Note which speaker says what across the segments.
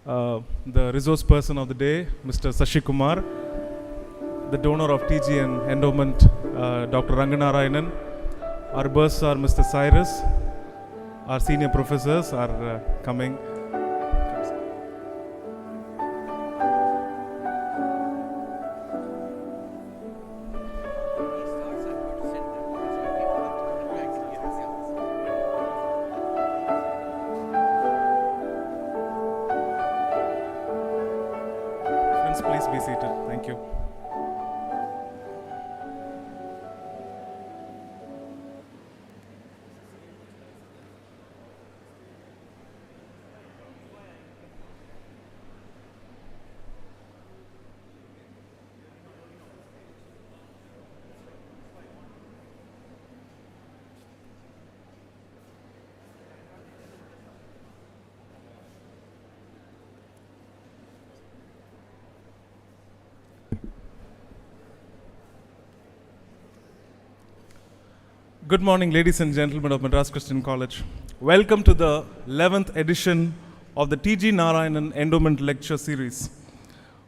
Speaker 1: the resource person of the day, Mr. Sashi Kumar, the donor of TG and Endowment, Dr. Ranganarayanan. Our boss are Mr. Cyrus. Our senior professors are coming. Friends, please be seated. Thank you. Good morning, ladies and gentlemen of Madras Christian College. Welcome to the 11th edition of the TG Narayanan Endowment Lecture Series.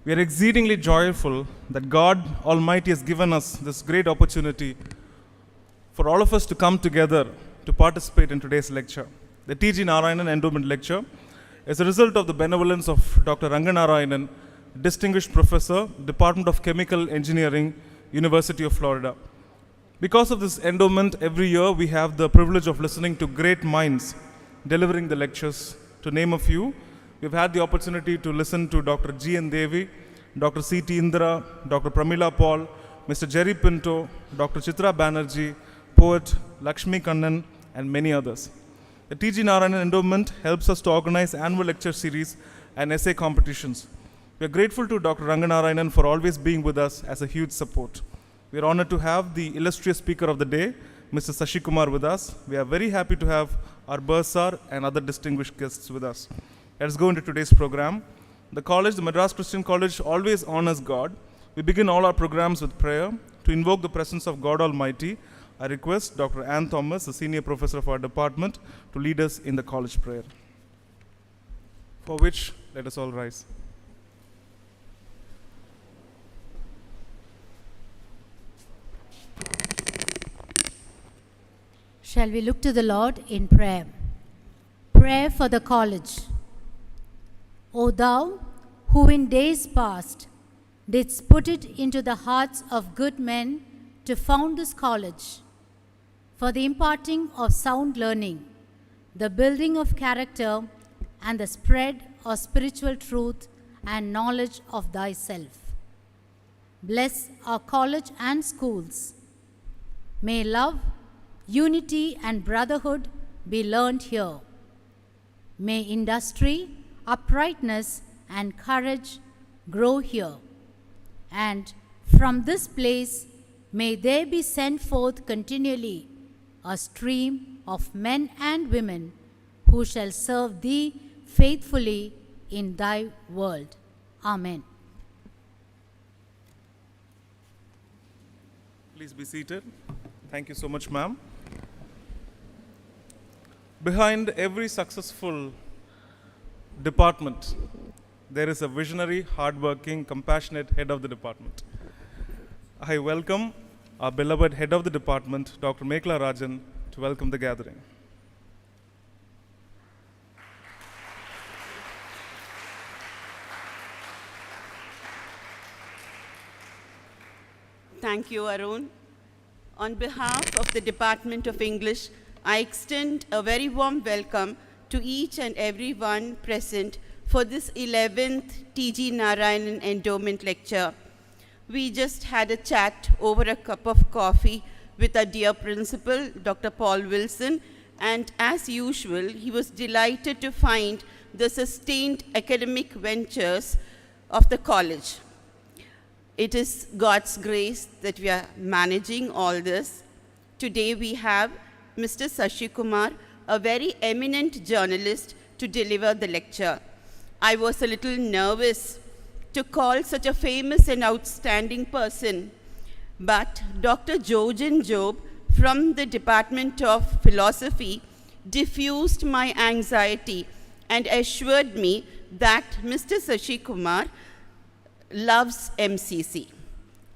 Speaker 1: We are exceedingly joyful that God Almighty has given us this great opportunity for all of us to come together to participate in today's lecture. The TG Narayanan Endowment Lecture is a result of the benevolence of Dr. Ranganarayanan, Distinguished Professor, Department of Chemical Engineering, University of Florida. Because of this endowment, every year we have the privilege of listening to great minds delivering the lectures. To name a few, we've had the opportunity to listen to Dr. G. N. Devi, Dr. C. T. Indra, Dr. Pramila Paul, Mr. Jerry Pinto, Dr. Chitra Banerjee, poet Lakshmi Kannan, and many others. The TG Narayanan Endowment helps us to organize annual lecture series and essay competitions. We are grateful to Dr. Ranganarayanan for always being with us as a huge support. We are honored to have the illustrious speaker of the day, Mr. Sashi Kumar, with us. We are very happy to have our bursar and other distinguished guests with us. Let us go into today's program. The college, the Madras Christian College, always honors God. We begin all our programs with prayer. To invoke the presence of God Almighty, I request Dr. Ann Thomas, the senior professor of our department, to lead us in the college prayer. For which, let us all rise.
Speaker 2: Shall we look to the Lord in prayer? Prayer for the college. O thou, who in days past didst put it into the hearts of good men to found this college, for the imparting of sound learning, the building of character, and the spread of spiritual truth and knowledge of thyself. Bless our college and schools. May love, unity and brotherhood be learned here. May industry, uprightness and courage grow here. And from this place may there be sent forth continually a stream of men and women who shall serve thee faithfully in thy world. Amen.
Speaker 1: Please be seated. Thank you so much, ma'am. Behind every successful department, there is a visionary, hardworking, compassionate head of the department. I welcome our beloved head of the department, Dr. Mekla Rajan, to welcome the gathering.
Speaker 3: Thank you, Arun. On behalf of the Department of English, I extend a very warm welcome to each and everyone present for this 11th TG Narayanan Endowment Lecture. We just had a chat over a cup of coffee with our dear principal, Dr. Paul Wilson, and as usual, he was delighted to find the sustained academic ventures of the college. It is God's grace that we are managing all this. Today we have Mr. Sashi Kumar, a very eminent journalist, to deliver the lecture. I was a little nervous to call such a famous and outstanding person, but Dr. Jojen Job from the Department of Philosophy diffused my anxiety and assured me that Mr. Sashi Kumar loves MCC,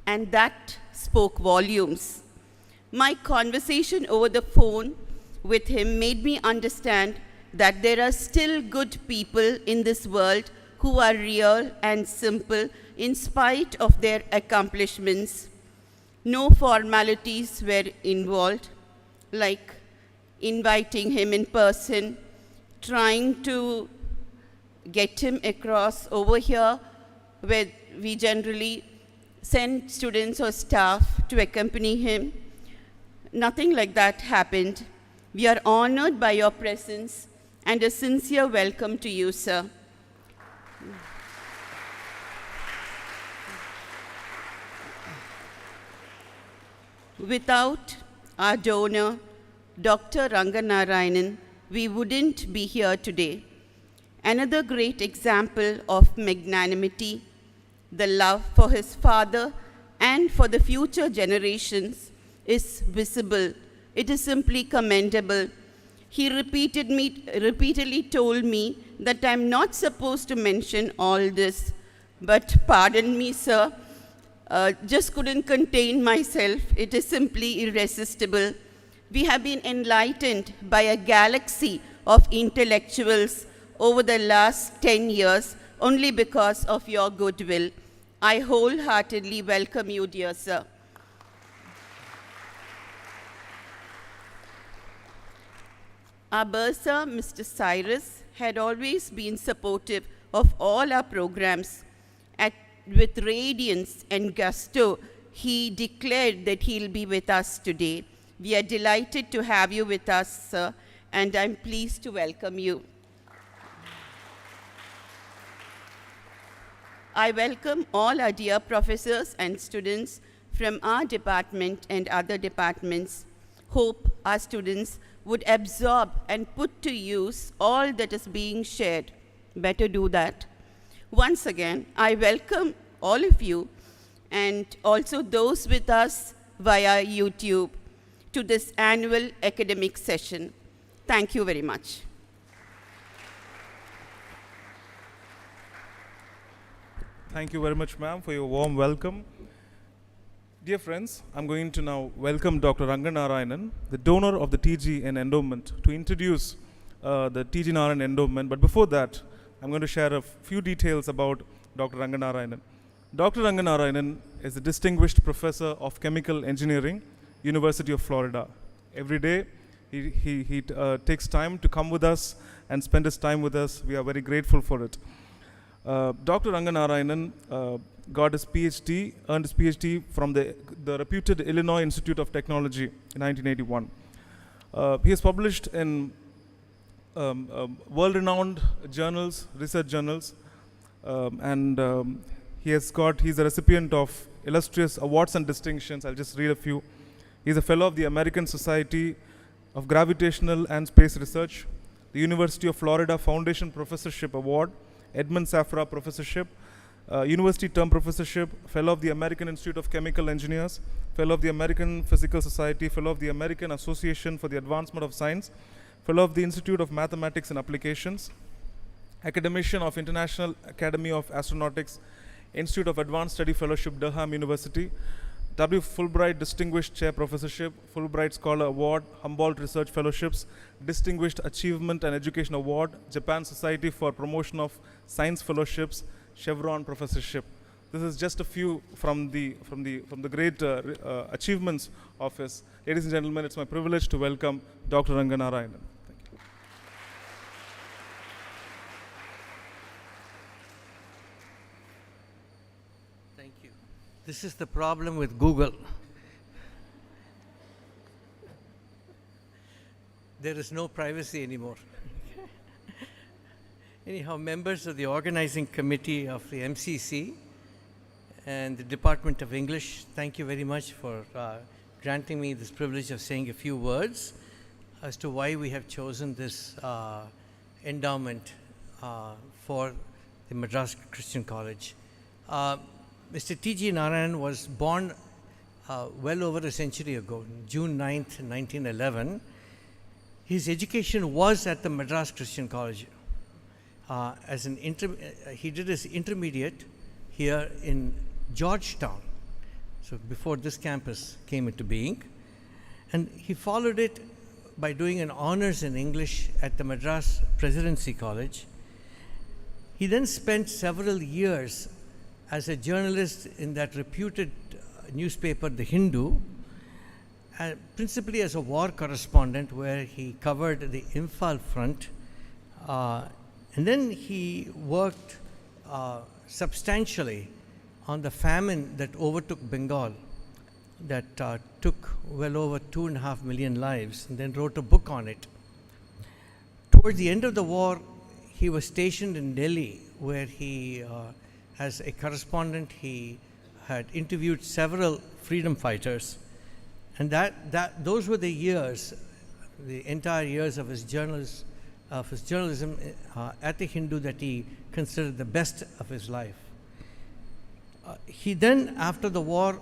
Speaker 3: and that spoke volumes. My conversation over the phone with him made me understand that there are still good people in this world who are real and simple in spite of their accomplishments. No formalities were involved, like inviting him in person, trying to get him across over here, where we generally send students or staff to accompany him. Nothing like that happened. We are honored by your presence and a sincere welcome to you, sir. Without our donor, Dr. Narayanan, we wouldn't be here today. Another great example of magnanimity, the love for his father and for the future generations is visible. It is simply commendable. He repeatedly told me that I'm not supposed to mention all this, but pardon me, sir, just couldn't contain myself. It is simply irresistible. We have been enlightened by a galaxy of intellectuals over the last 10 years only because of your goodwill. I wholeheartedly welcome you, dear sir. Our bursar, Mr. Cyrus, had always been supportive of all our programs. With radiance and gusto, he declared that he'll be with us today. We are delighted to have you with us, sir, and I'm pleased to welcome you. I welcome all our dear professors and students from our department and other departments. Hope our students would absorb and put to use all that is being shared. Better do that. Once again, I welcome all of you and also those with us via YouTube to this annual academic session. Thank you very much.
Speaker 1: Thank you very much, ma'am, for your warm welcome. Dear friends, I'm going to now welcome Dr. Narayanan, the donor of the TG and Endowment, to introduce the TG Narayanan Endowment. But before that, I'm going to share a few details about Dr. Narayanan. Dr. Narayanan is a distinguished professor of chemical engineering, University of Florida. Every day, he takes time to come with us and spend his time with us. We are very grateful for it. Dr. Narayanan got his PhD, earned his PhD from the reputed Illinois Institute of Technology in 1981. He has published in world-renowned journals, research journals, and he's a recipient of illustrious awards and distinctions. I'll just read a few. He's a fellow of the American Society of Gravitational and Space Research, the University of Florida Foundation Professorship Award, Edmund Safra Professorship, University Term Professorship, Fellow of the American Institute of Chemical Engineers, Fellow of the American Physical Society, Fellow of the American Association for the Advancement of Science, Fellow of the Institute of Mathematics and Applications, Academician of International Academy of Astronautics, Institute of Advanced Study Fellowship, Durham University, W. Fulbright Distinguished Chair Professorship, Fulbright Scholar Award, Humboldt Research Fellowships, Distinguished Achievement and Education Award, Japan Society for Promotion of Science Fellowships, Chevron Professorship. This is just a few from the great achievements of his. Ladies and gentlemen, it's my privilege to welcome Dr. Narayanan. Thank you.
Speaker 4: Thank you. This is the problem with Google. There is no privacy anymore. Anyhow, members of the organizing committee of the MCC and the Department of English, thank you very much for granting me this privilege of saying a few words as to why we have chosen this endowment for the Madras Christian College. Mr. T.G. Narayanan was born well over a century ago, June 9th, 1911. His education was at the Madras Christian College. he did his intermediate here in Georgetown, so before this campus came into being. And he followed it by doing an honors in English at the Madras Presidency College. He then spent several years as a journalist in that reputed newspaper, The Hindu, principally as a war correspondent where he covered the Imphal front. And then he worked substantially on the famine that overtook Bengal, that took well over 2.5 million lives, and then wrote a book on it. Towards the end of the war, he was stationed in Delhi, where he, as a correspondent, he had interviewed several freedom fighters. And those were the years, the entire years of his journalism at the Hindu that he considered the best of his life. He then, after the war,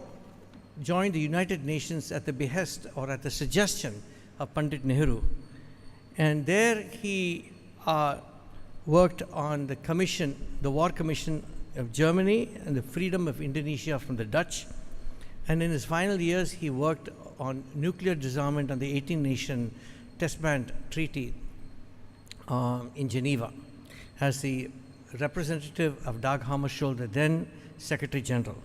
Speaker 4: joined the United Nations at the behest or at the suggestion of Pandit Nehru. And there he worked on the commission, the War Commission of Germany and the freedom of Indonesia from the Dutch. And in his final years, he worked on nuclear disarmament on the 18-nation test ban treaty in Geneva as the representative of Dag Hammarskjöld, the then Secretary General.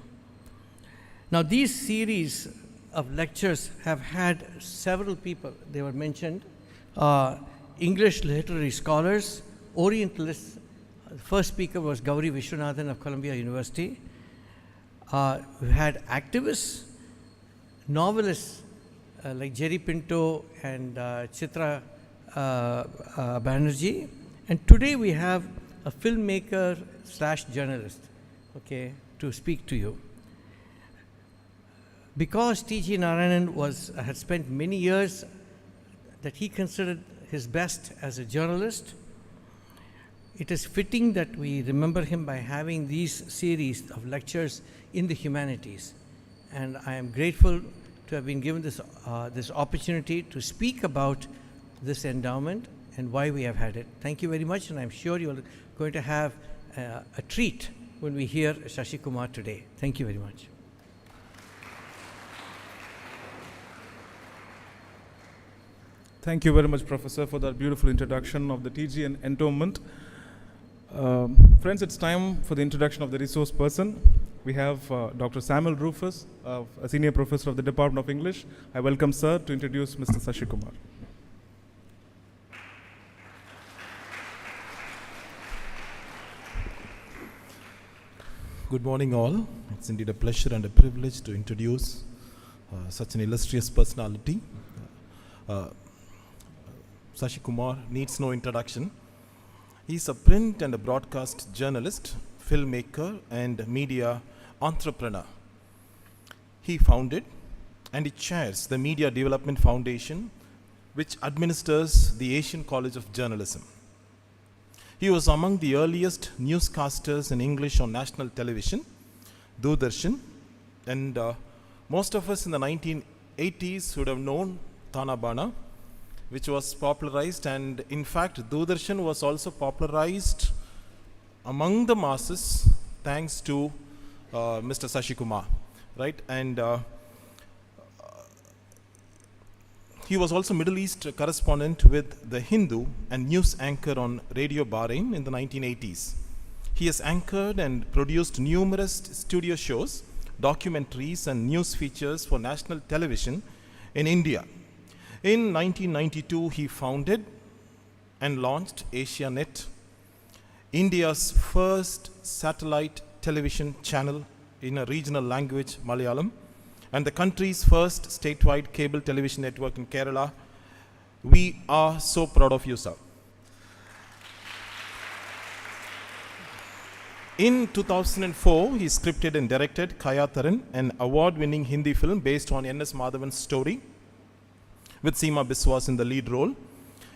Speaker 4: Now, these series of lectures have had several people, they were mentioned, English literary scholars, Orientalists. The first speaker was Gauri Vishwanathan of Columbia University. We've had activists, novelists like Jerry Pinto and Chitra Banerjee. And today we have a filmmaker / journalist, okay, to speak to you. Because T.G. Narayanan had spent many years that he considered his best as a journalist, it is fitting that we remember him by having these series of lectures in the humanities. And I am grateful to have been given this opportunity to speak about this endowment and why we have had it. Thank you very much, and I'm sure you're going to have a treat when we hear Shashi Kumar today. Thank you very much.
Speaker 1: Thank you very much, Professor, for that beautiful introduction of the TG and Endowment. Friends, it's time for the introduction of the resource person. We have Dr. Samuel Rufus, a senior professor of the Department of English. I welcome Sir to introduce Mr. Shashi Kumar.
Speaker 5: Good morning, all. It's indeed a pleasure and a privilege to introduce such an illustrious personality. Shashi Kumar needs no introduction. He's a print and a broadcast journalist, filmmaker, and media entrepreneur. He founded and he chairs the Media Development Foundation, which administers the Asian College of Journalism. He was among the earliest newscasters in English on national television, Doordarshan, and most of us in the 1980s would have known Tana Bana, which was popularized, and in fact Doordarshan was also popularized among the masses thanks to Mr. Shashi Kumar, right? And he was also Middle East correspondent with The Hindu and news anchor on Radio Bahrain in the 1980s. He has anchored and produced numerous studio shows, documentaries, and news features for national television in India. In 1992, he founded and launched AsiaNet, India's first satellite television channel in a regional language, Malayalam, and the country's first statewide cable television network in Kerala. We are so proud of you, sir. In 2004, he scripted and directed Kayatharan, an award-winning Hindi film based on N.S. Madhavan's story, with Seema Biswas in the lead role,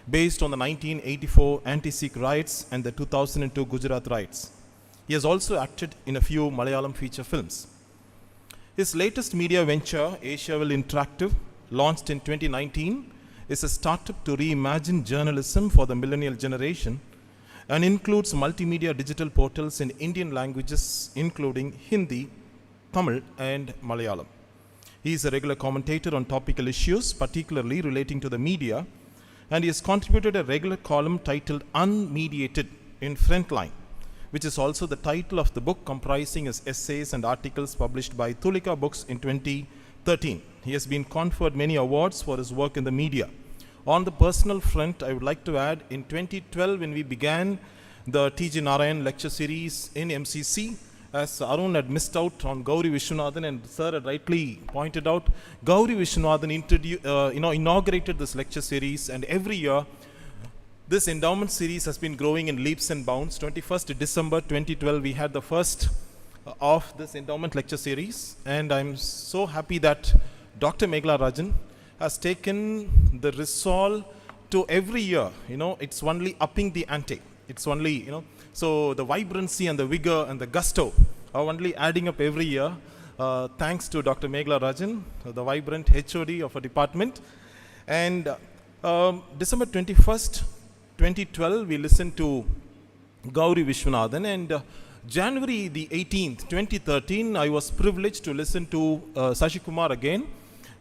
Speaker 5: based on the 1984 anti-Sikh riots and the 2002 Gujarat riots. He has also acted in a few Malayalam feature films. His latest media venture, Asiaville Interactive, launched in 2019, is a startup to reimagine journalism for the millennial generation and includes multimedia digital portals in Indian languages including Hindi, Tamil, and Malayalam. He is a regular commentator on topical issues, particularly relating to the media, and he has contributed a regular column titled Unmediated in Frontline, which is also the title of the book comprising his essays and articles published by Tulika Books in 2013. He has been conferred many awards for his work in the media. On the personal front, I would like to add, in 2012, when we began the T.G. Narayanan lecture series in MCC, as Arun had missed out on Gauri Vishwanathan, and Sir had rightly pointed out, Gauri Vishwanathan inaugurated this lecture series, and every year this endowment series has been growing in leaps and bounds. 21st December 2012, we had the first of this endowment lecture series, and I'm so happy that Dr. Meghla Rajan has taken the resolve to every year, it's only upping the ante. It's only, so the vibrancy and the vigor and the gusto are only adding up every year. Thanks to Dr. Meghla Rajan, the vibrant HOD of a department. And December 21st, 2012, we listened to Gauri Vishwanathan, and January the 18th, 2013, I was privileged to listen to Sashi Kumar again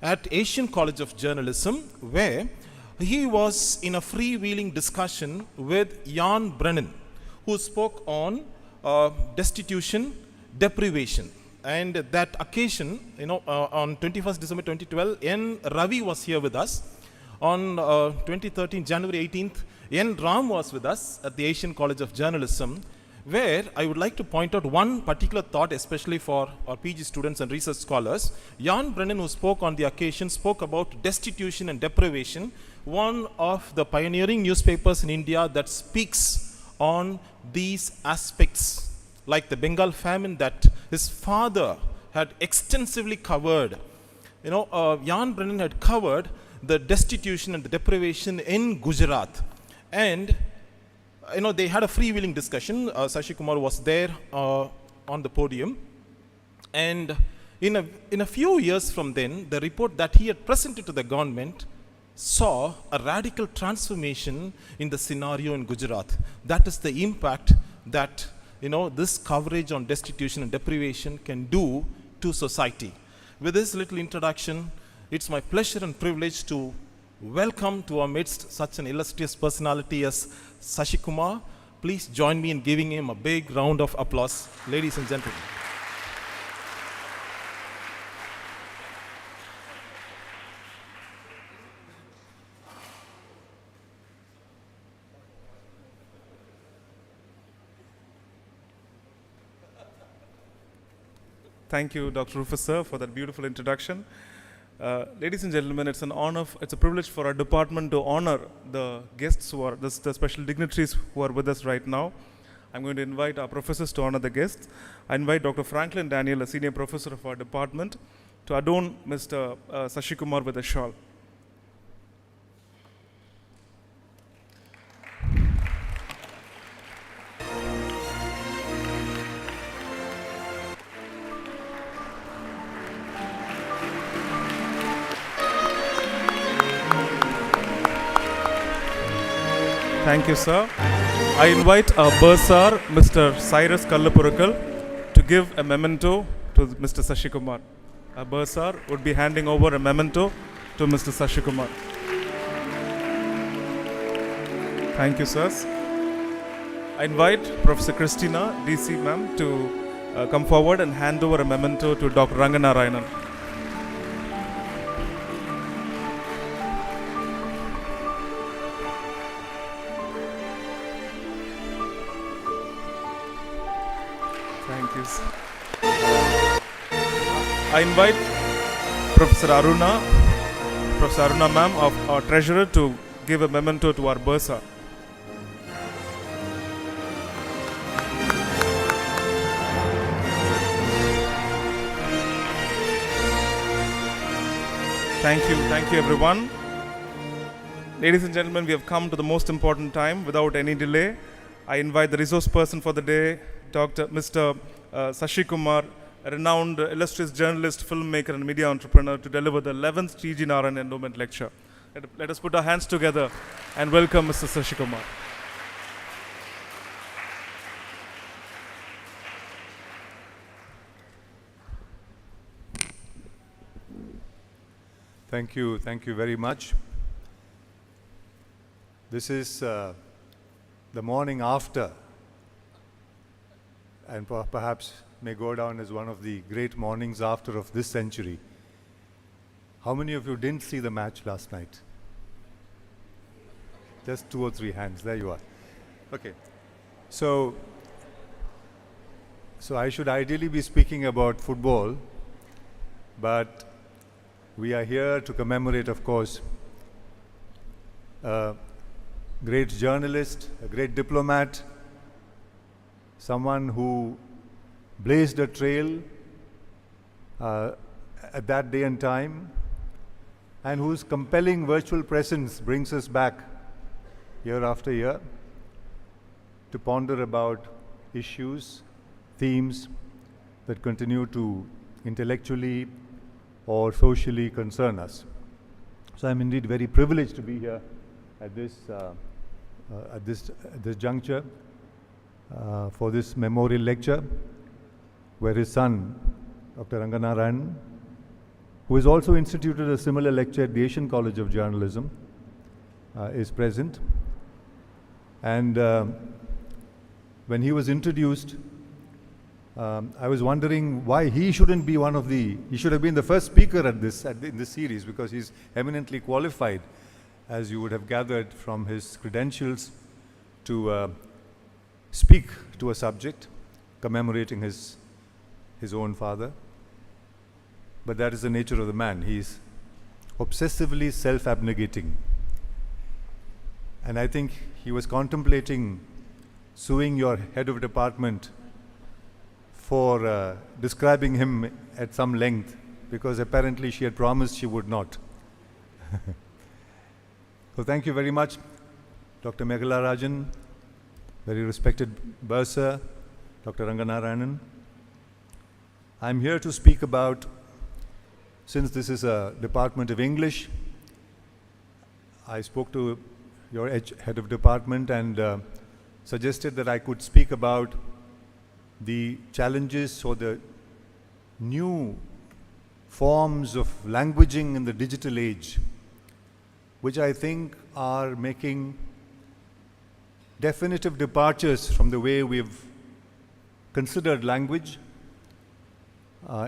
Speaker 5: at Asian College of Journalism, where he was in a freewheeling discussion with Jan Brennan, who spoke on destitution, deprivation. And that occasion, on 21st December 2012, N. Ravi was here with us. On 2013, January 18th, N. Ram was with us at the Asian College of Journalism, where I would like to point out one particular thought, especially for our PG students and research scholars. Jan Brennan, who spoke on the occasion, spoke about destitution and deprivation, one of the pioneering newspapers in India that speaks on these aspects, like the Bengal famine that his father had extensively covered. Jan Brennan had covered the destitution and the deprivation in Gujarat. And they had a freewheeling discussion. Sashi Kumar was there on the podium. And in a few years from then, the report that he had presented to the government saw a radical transformation in the scenario in Gujarat. That is the impact that this coverage on destitution and deprivation can do to society. With this little introduction, it's my pleasure and privilege to welcome to our midst such an illustrious personality as Sashi Kumar. Please join me in giving him a big round of applause, ladies and gentlemen.
Speaker 1: Thank you, Dr. Rufus, sir, for that beautiful introduction. Ladies and gentlemen, it's a privilege for our department to honor the guests who are, the special dignitaries who are with us right now. I'm going to invite our professors to honor the guests. I invite Dr. Franklin Daniel, a senior professor of our department, to adorn Mr. Sashi Kumar with a shawl. Thank you, sir. I invite our bursar, Mr. Cyrus Kallapurakkal, to give a memento to Mr. Sashi Kumar. Our bursar would be handing over a memento to Mr. Sashi Kumar. Thank you, sirs. I invite Professor Christina, DC ma'am, to come forward and hand over a memento to Dr. Narayanan. Thank you. I invite Professor Aruna ma'am, of our treasurer, to give a memento to our bursar. Thank you everyone. Ladies and gentlemen, we have come to the most important time. Without any delay, I invite the resource person for the day, Mr. Sashi Kumar, a renowned illustrious journalist, filmmaker and media entrepreneur, to deliver the 11th T.G. Narayanan Endowment Lecture. Let us put our hands together and welcome Mr. Sashi Kumar.
Speaker 6: Thank you very much. This is the morning after, and perhaps may go down as one of the great mornings after of this century. How many of you didn't see the match last night? Just 2 or 3 hands. There you are. Okay. So I should ideally be speaking about football, but we are here to commemorate, of course, a great journalist, a great diplomat, someone who blazed a trail at that day and time, and whose compelling virtual presence brings us back year after year to ponder about issues, themes that continue to intellectually or socially concern us. So I'm indeed very privileged to be here at this juncture for this memorial lecture, where his son, Dr. Narayanan, who has also instituted a similar lecture at the Asian College of Journalism, is present. And when he was introduced, I was wondering why he shouldn't be he should have been the first speaker in this series, because he's eminently qualified, as you would have gathered from his credentials, to speak to a subject commemorating his own father. But that is the nature of the man. He's obsessively self-abnegating. And I think he was contemplating suing your head of department for describing him at some length, because apparently she had promised she would not. So thank you very much, Dr. Meghala Rajan, very respected bursar, Dr. Narayanan. I'm here to speak about, since this is a Department of English, I spoke to your head of department and suggested that I could speak about the challenges or the new forms of languaging in the digital age, which I think are making definitive departures from the way we've considered language,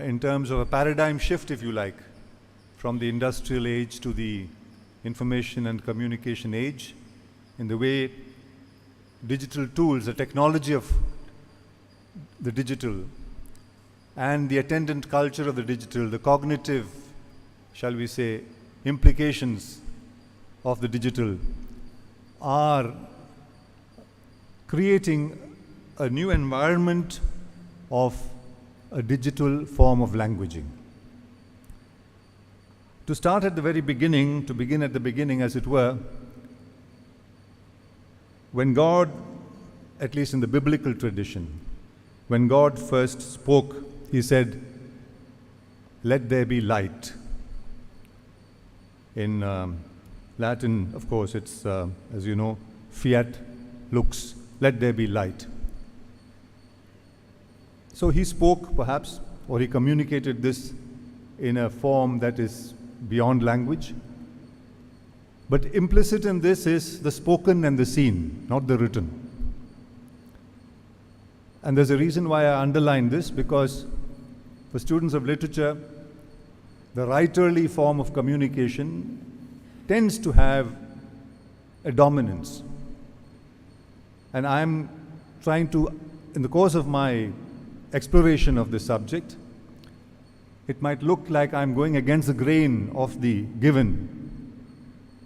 Speaker 6: in terms of a paradigm shift, if you like, from the industrial age to the information and communication age, in the way digital tools, the technology of the digital, and the attendant culture of the digital, the cognitive, shall we say, implications of the digital, are creating a new environment of a digital form of languaging. To start at the very beginning, to begin at the beginning, as it were, when God, at least in the biblical tradition, when God first spoke, he said, "Let there be light." In Latin, of course, it's, as you know, fiat lux, let there be light. So he spoke, perhaps, or he communicated this in a form that is beyond language. But implicit in this is the spoken and the seen, not the written. And there's a reason why I underline this, because for students of literature, the writerly form of communication tends to have a dominance. And I'm trying to, in the course of my exploration of this subject, it might look like I'm going against the grain of the given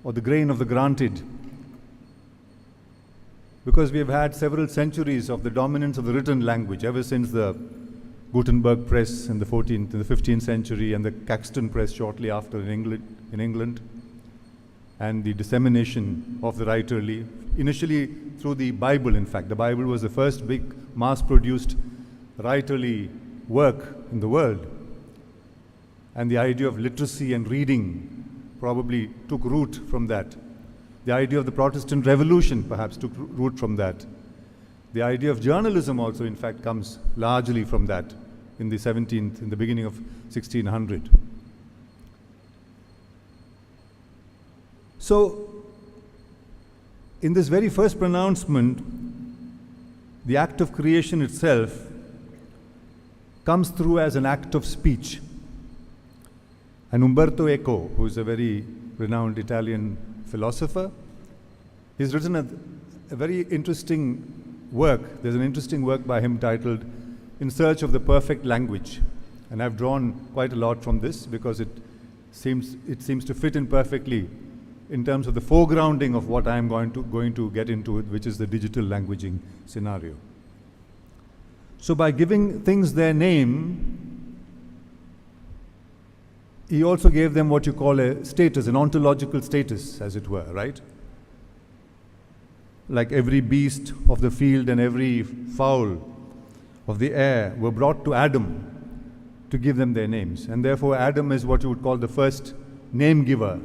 Speaker 6: or the grain of the granted, because we have had several centuries of the dominance of the written language, ever since the Gutenberg press in the 14th and the 15th century, and the Caxton press shortly after in England, and the dissemination of the writerly, initially through the Bible. In fact, the Bible was the first big mass-produced writerly work in the world. And the idea of literacy and reading probably took root from that. The idea of the Protestant Revolution perhaps took root from that. The idea of journalism also, in fact, comes largely from that in the beginning of 1600. So, in this very first pronouncement, the act of creation itself comes through as an act of speech. And Umberto Eco, who is a very renowned Italian philosopher, he's written a very interesting work. There's an interesting work by him titled In Search of the Perfect Language. And I've drawn quite a lot from this because it seems to fit in perfectly in terms of the foregrounding of what I'm going to get into, which is the digital languaging scenario. So by giving things their name, he also gave them what you call a status, an ontological status, as it were, right? Like every beast of the field and every fowl of the air were brought to Adam to give them their names. And therefore Adam is what you would call the first name giver,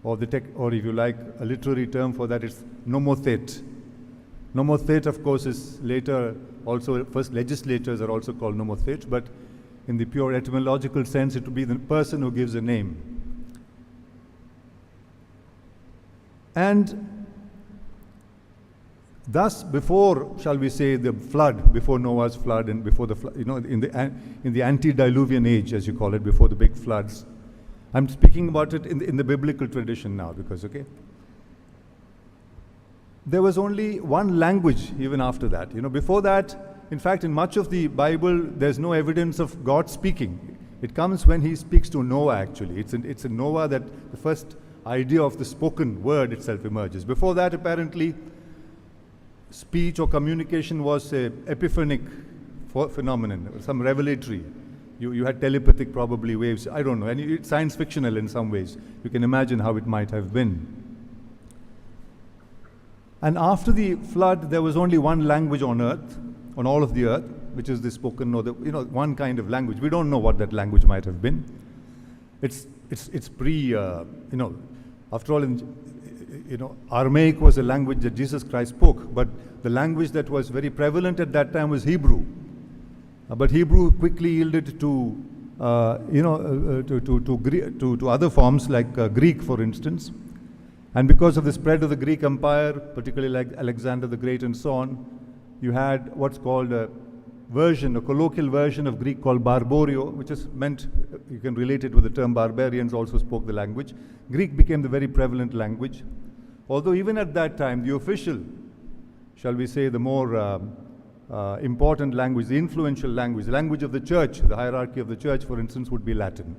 Speaker 6: or if you like a literary term for that, it's nomothet. Nomothet, of course, is later also, first legislators are also called nomothet, but in the pure etymological sense, it would be the person who gives a name. And thus, before, shall we say, the flood, before Noah's flood and before the flood, in the antediluvian age, as you call it, before the big floods, I'm speaking about it in the biblical tradition now, because, there was only one language even after that. Before that, in fact, in much of the Bible, there's no evidence of God speaking. It comes when he speaks to Noah, actually. It's in Noah that the first idea of the spoken word itself emerges. Before that, apparently, speech or communication was a epiphanic phenomenon, some revelatory. You had telepathic probably waves, I don't know, and it's science fictional in some ways. You can imagine how it might have been. And after the flood, there was only one language on earth, on all of the earth, which is the spoken, or one kind of language. We don't know what that language might have been. It's pre, after all, Aramaic was a language that Jesus Christ spoke, but the language that was very prevalent at that time was Hebrew. But Hebrew quickly yielded to other forms like Greek, for instance. And because of the spread of the Greek Empire, particularly like Alexander the Great and so on, you had what's called a colloquial version of Greek called barbario, which is meant, you can relate it with the term barbarians also spoke the language. Greek became the very prevalent language. Although even at that time, the official, shall we say, the more important language, the influential language, the language of the church, the hierarchy of the church, for instance, would be Latin.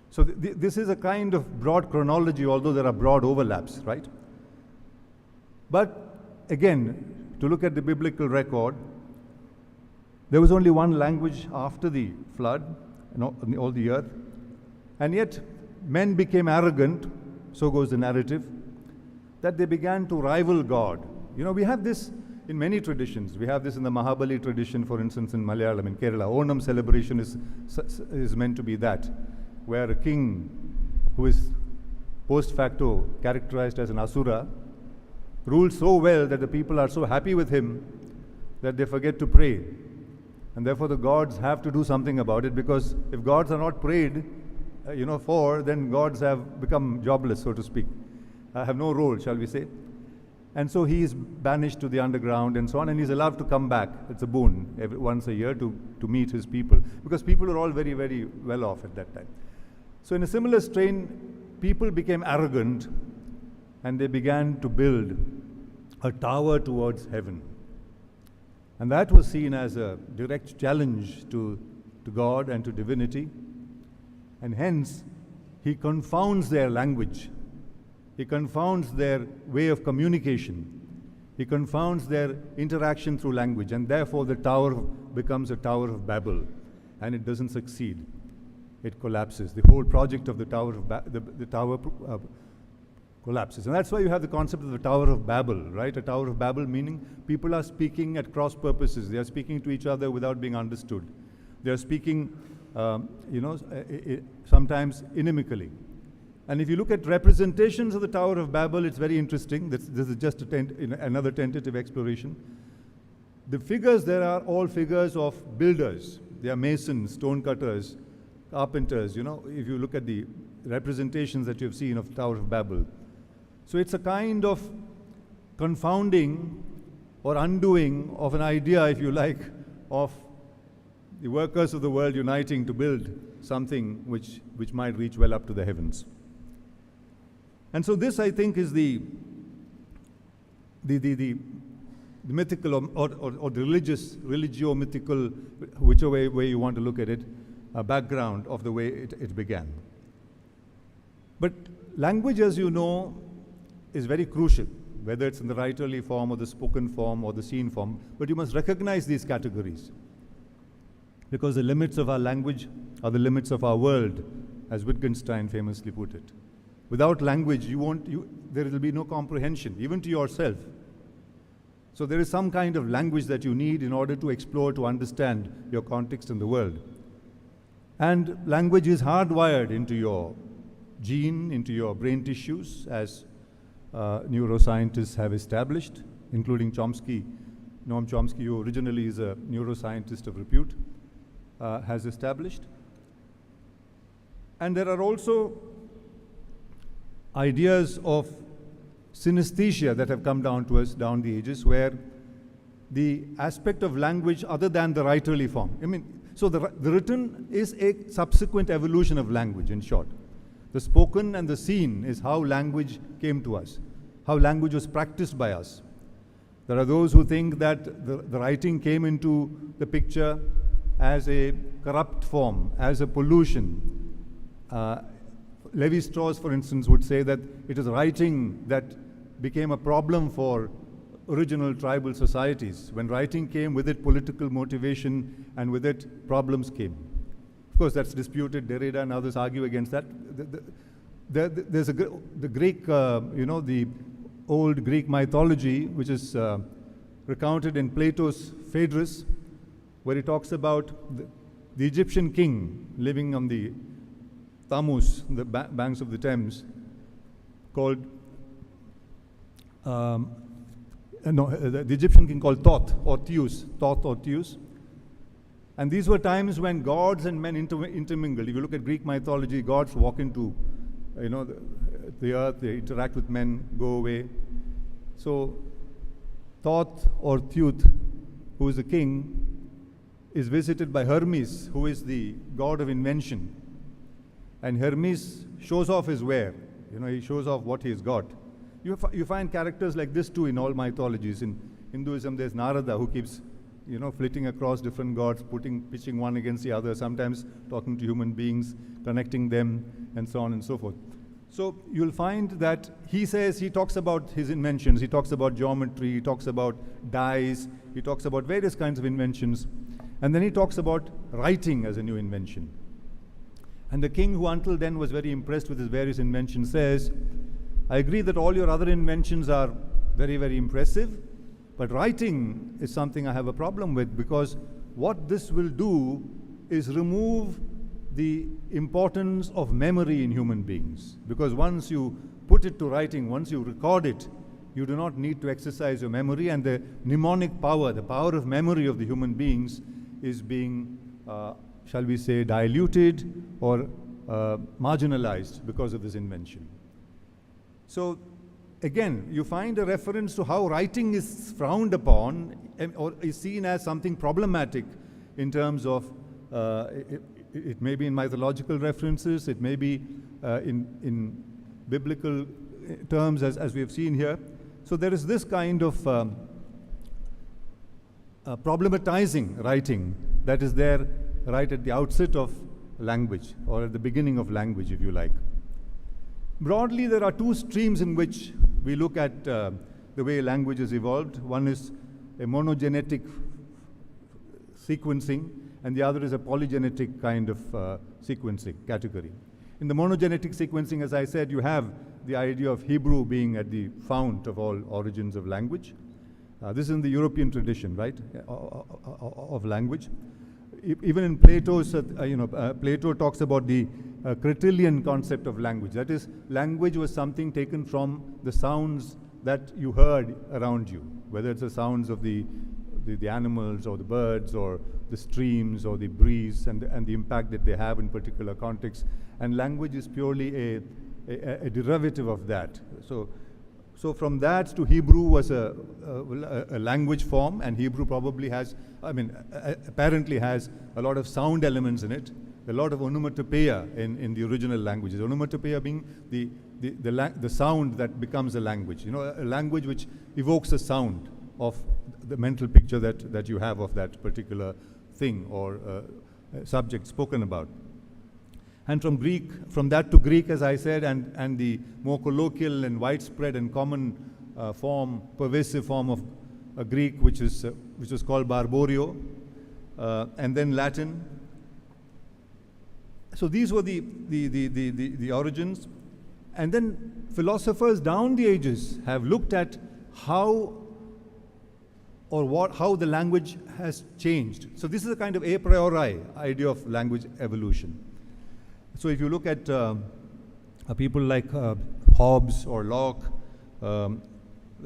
Speaker 6: So this is a kind of broad chronology, although there are broad overlaps, right? But again, to look at the biblical record, there was only one language after the flood, on all the earth, and yet men became arrogant, so goes the narrative, that they began to rival God. We have this in many traditions. We have this in the Mahabali tradition, for instance, in Malayalam, in Kerala. Onam celebration is meant to be that, where a king who is post facto characterized as an asura rules so well that the people are so happy with him that they forget to pray. And therefore the gods have to do something about it, because if gods are not prayed for, then gods have become jobless, so to speak, have no role, shall we say. And so he is banished to the underground and so on, and he's allowed to come back. It's a boon once a year to meet his people, because people were all very, very well off at that time. So in a similar strain, people became arrogant and they began to build a tower towards heaven. And that was seen as a direct challenge to God and to divinity. And hence, he confounds their language. He confounds their way of communication. He confounds their interaction through language. And therefore, the tower becomes a Tower of Babel. And it doesn't succeed. It collapses. The whole project of the Tower of collapses. And that's why you have the concept of the Tower of Babel, right? A Tower of Babel meaning people are speaking at cross purposes. They are speaking to each other without being understood. They are speaking, sometimes inimically. And if you look at representations of the Tower of Babel, it's very interesting. This is just another tentative exploration. The figures there are all figures of builders. They are masons, stonecutters, carpenters. If you look at the representations that you've seen of Tower of Babel. So it's a kind of confounding or undoing of an idea, if you like, of the workers of the world uniting to build something which might reach well up to the heavens. And so this, I think, is the mythical or the religio-mythical, whichever way you want to look at it, background of the way it began. But language, as you know, is very crucial, whether it's in the writerly form or the spoken form or the seen form. But you must recognize these categories, because the limits of our language are the limits of our world, as Wittgenstein famously put it. Without language, there will be no comprehension, even to yourself. So there is some kind of language that you need in order to explore, to understand your context in the world. And language is hardwired into your gene, into your brain tissues, as neuroscientists have established, including Chomsky. Noam Chomsky, who originally is a neuroscientist of repute, has established. And there are also ideas of synesthesia that have come down to us down the ages, where the aspect of language other than the writerly form. So the written is a subsequent evolution of language, in short. The spoken and the seen is how language came to us, how language was practiced by us. There are those who think that the writing came into the picture as a corrupt form, as a pollution. Lévi-Strauss, for instance, would say that it is writing that became a problem for original tribal societies. When writing came, with it political motivation, and with it problems came. Of course, that's disputed. Derrida and others argue against that. There's the Greek, the old Greek mythology, which is recounted in Plato's Phaedrus, where he talks about the Egyptian king living on the Tamus, the banks of the Thames, called the Egyptian king called Thoth or Theus. And these were times when gods and men intermingled. If you look at Greek mythology, gods walk into the earth, they interact with men, go away. So Thoth or Theut, who is the king, is visited by Hermes, who is the god of invention. And Hermes shows off his ware. He shows off what he's got. You find characters like this too in all mythologies. In Hinduism, there's Narada, who keeps flitting across different gods, pitching one against the other, sometimes talking to human beings, connecting them, and so on and so forth. So you'll find that he talks about his inventions, he talks about geometry, he talks about dyes, he talks about various kinds of inventions, and then he talks about writing as a new invention. And the king, who until then was very impressed with his various inventions, says, I agree that all your other inventions are very, very impressive, but writing is something I have a problem with, because what this will do is remove the importance of memory in human beings. Because once you put it to writing, once you record it, you do not need to exercise your memory, and the mnemonic power, the power of memory of the human beings is being, shall we say, diluted or marginalized because of this invention. So again, you find a reference to how writing is frowned upon or is seen as something problematic in terms of, it may be in mythological references, it may be in biblical terms as we have seen here. So there is this kind of problematizing writing that is there right at the outset of language, or at the beginning of language, if you like. Broadly, there are two streams in which we look at the way language has evolved. One is a monogenetic sequencing, and the other is a polygenetic kind of sequencing category. In the monogenetic sequencing, as I said, you have the idea of Hebrew being at the fount of all origins of language. This is in the European tradition, right, of language. Even in Plato's, Plato talks about the Critilian concept of language. That is, language was something taken from the sounds that you heard around you, whether it's the sounds of the the animals or the birds or the streams or the breeze and the impact that they have in particular contexts. And language is purely a derivative of that. So from that to Hebrew was a language form, and Hebrew probably has, apparently has a lot of sound elements in it, a lot of onomatopoeia in the original languages. Onomatopoeia being the sound that becomes a language. You know, a language which evokes a sound of the mental picture that you have of that particular thing or subject spoken about. And from that to Greek, as I said, and the more colloquial and widespread and common pervasive form of Greek, which was called Barbario, and then Latin. So these were the origins. And then philosophers down the ages have looked at how the language has changed. So this is a kind of a priori idea of language evolution. So if you look at people like Hobbes or Locke,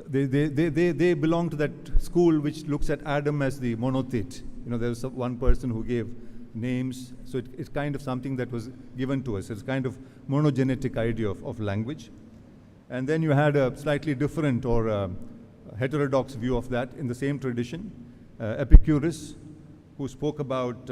Speaker 6: they belong to that school which looks at Adam as the monothete. You know, there was one person who gave names, so it's kind of something that was given to us. It's kind of monogenetic idea of language. And then you had a slightly different or heterodox view of that in the same tradition, Epicurus, who spoke about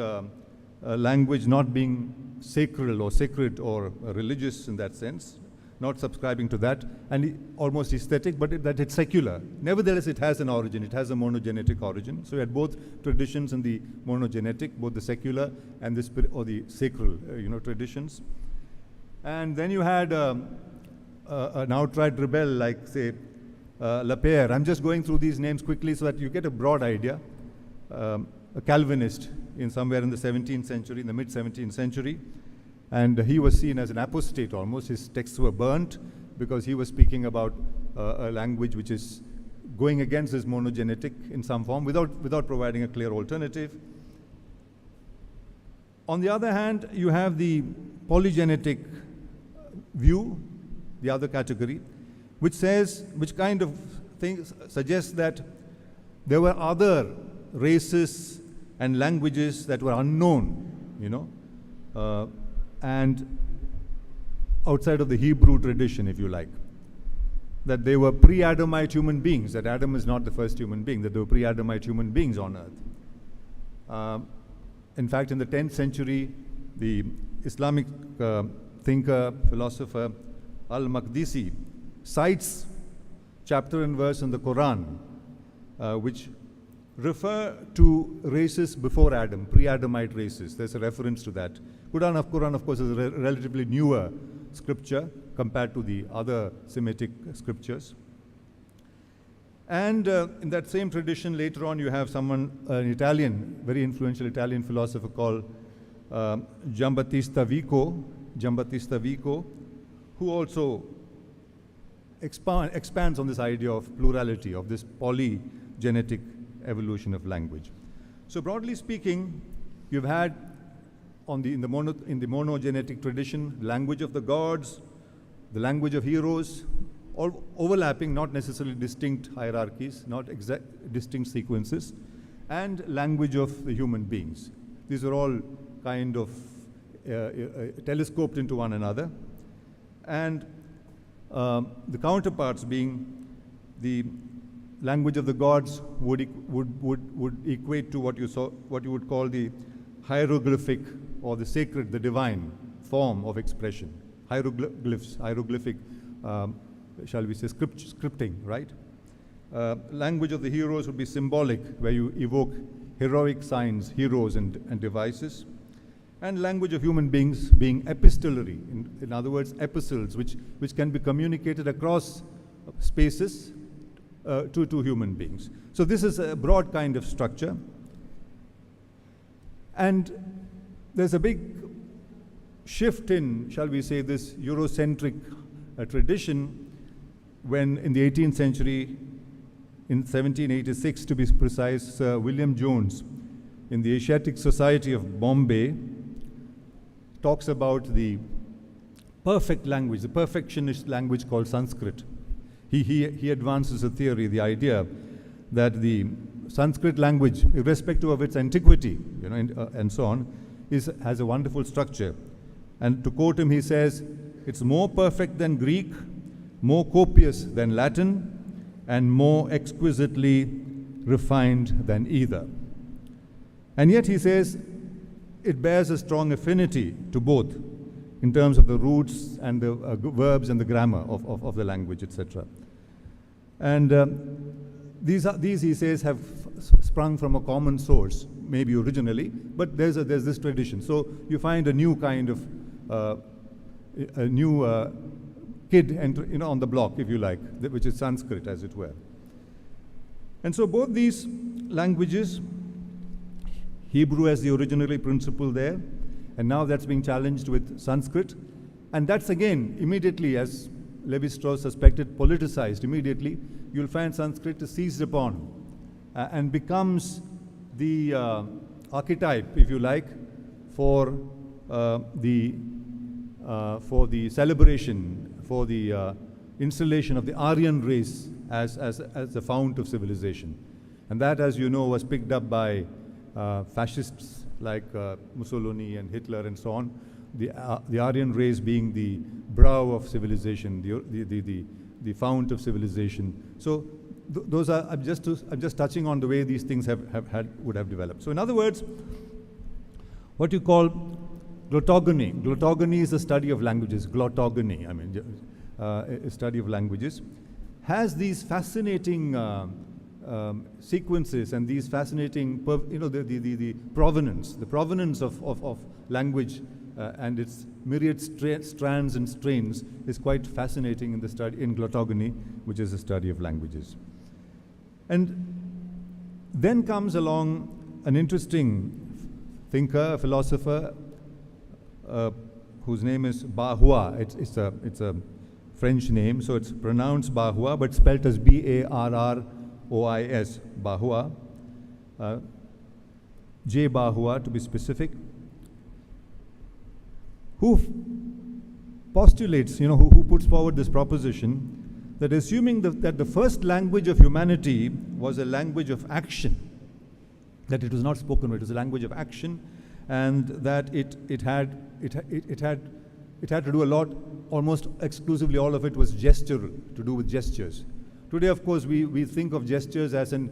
Speaker 6: language not being sacral or sacred or religious in that sense, not subscribing to that, and almost aesthetic, but that it's secular. Nevertheless, it has an origin, it has a monogenetic origin. So we had both traditions in the monogenetic, both the secular and the sacral traditions. And then you had an outright rebel like, say, Lapierre. I'm just going through these names quickly so that you get a broad idea. A Calvinist somewhere in the 17th century, in the mid-17th century. And he was seen as an apostate almost. His texts were burnt because he was speaking about a language which is going against this monogenetic in some form without providing a clear alternative. On the other hand, you have the polygenetic view, the other category, which kind of suggests that there were other races and languages that were unknown, and outside of the Hebrew tradition, if you like, that they were pre-Adamite human beings, that Adam is not the first human being, that they were pre-Adamite human beings on earth. In fact, in the 10th century, the Islamic thinker, philosopher Al-Maqdisi cites chapter and verse in the Quran, which refer to races before Adam, pre-Adamite races. There's a reference to that. Quran, of course, is a relatively newer scripture compared to the other Semitic scriptures. And in that same tradition, later on, you have an Italian, very influential Italian philosopher called Giambattista Vico, who also expands on this idea of plurality, of this polygenetic evolution of language. So broadly speaking, you've had in the monogenetic tradition, language of the gods, the language of heroes, all overlapping, not necessarily distinct hierarchies, not distinct sequences, and language of the human beings. These are all kind of telescoped into one another. And the counterparts being the language of the gods would equate to what you would call the hieroglyphic or the sacred, the divine form of expression. Hieroglyphic, shall we say, scripting, right? Language of the heroes would be symbolic, where you evoke heroic signs, heroes and devices. And language of human beings being epistolary, in other words, epistles, which can be communicated across spaces to human beings. So this is a broad kind of structure. And there's a big shift in, shall we say, this Eurocentric tradition when in the 18th century, in 1786 to be precise, Sir William Jones in the Asiatic Society of Bombay talks about the perfect language, the perfectionist language called Sanskrit. He advances a theory, the idea that the Sanskrit language, irrespective of its antiquity, and so on, has a wonderful structure. And to quote him, he says, it's more perfect than Greek, more copious than Latin, and more exquisitely refined than either. And yet he says it bears a strong affinity to both in terms of the roots and the verbs and the grammar of the language, etc. And these, he says, have sprung from a common source, maybe originally, but there's this tradition. So you find a new kind of a new kid on the block, if you like, which is Sanskrit, as it were. And so both these languages, Hebrew as the originally principle there, and now that's being challenged with Sanskrit. And that's again, immediately, as Levi-Strauss suspected, politicized immediately. You'll find Sanskrit is seized upon and becomes the archetype, if you like, for the celebration, for the installation of the Aryan race as the fount of civilization. And that, as you know, was picked up by fascists like Mussolini and Hitler and so on, the Aryan race being the brow of civilization, the fount of civilization. So those are, I'm just touching on the way these things would have developed. So in other words, what you call glottogony. Glottogony is the study of languages. Glottogony, a study of languages, has these fascinating sequences and these fascinating, the provenance of language and its myriad strands and strains is quite fascinating in the study in glottogony, which is the study of languages. And then comes along an interesting thinker, a philosopher, whose name is Bahua. It's a French name, so it's pronounced Bahua, but spelled as B-A-R-R-O-I-S, Bahua. J. Bahua, to be specific, who postulates, who puts forward this proposition that assuming that the first language of humanity was a language of action, that it was not spoken, it was a language of action, and that it had to do a lot, almost exclusively all of it was gestural, to do with gestures. Today, of course, we think of gestures as a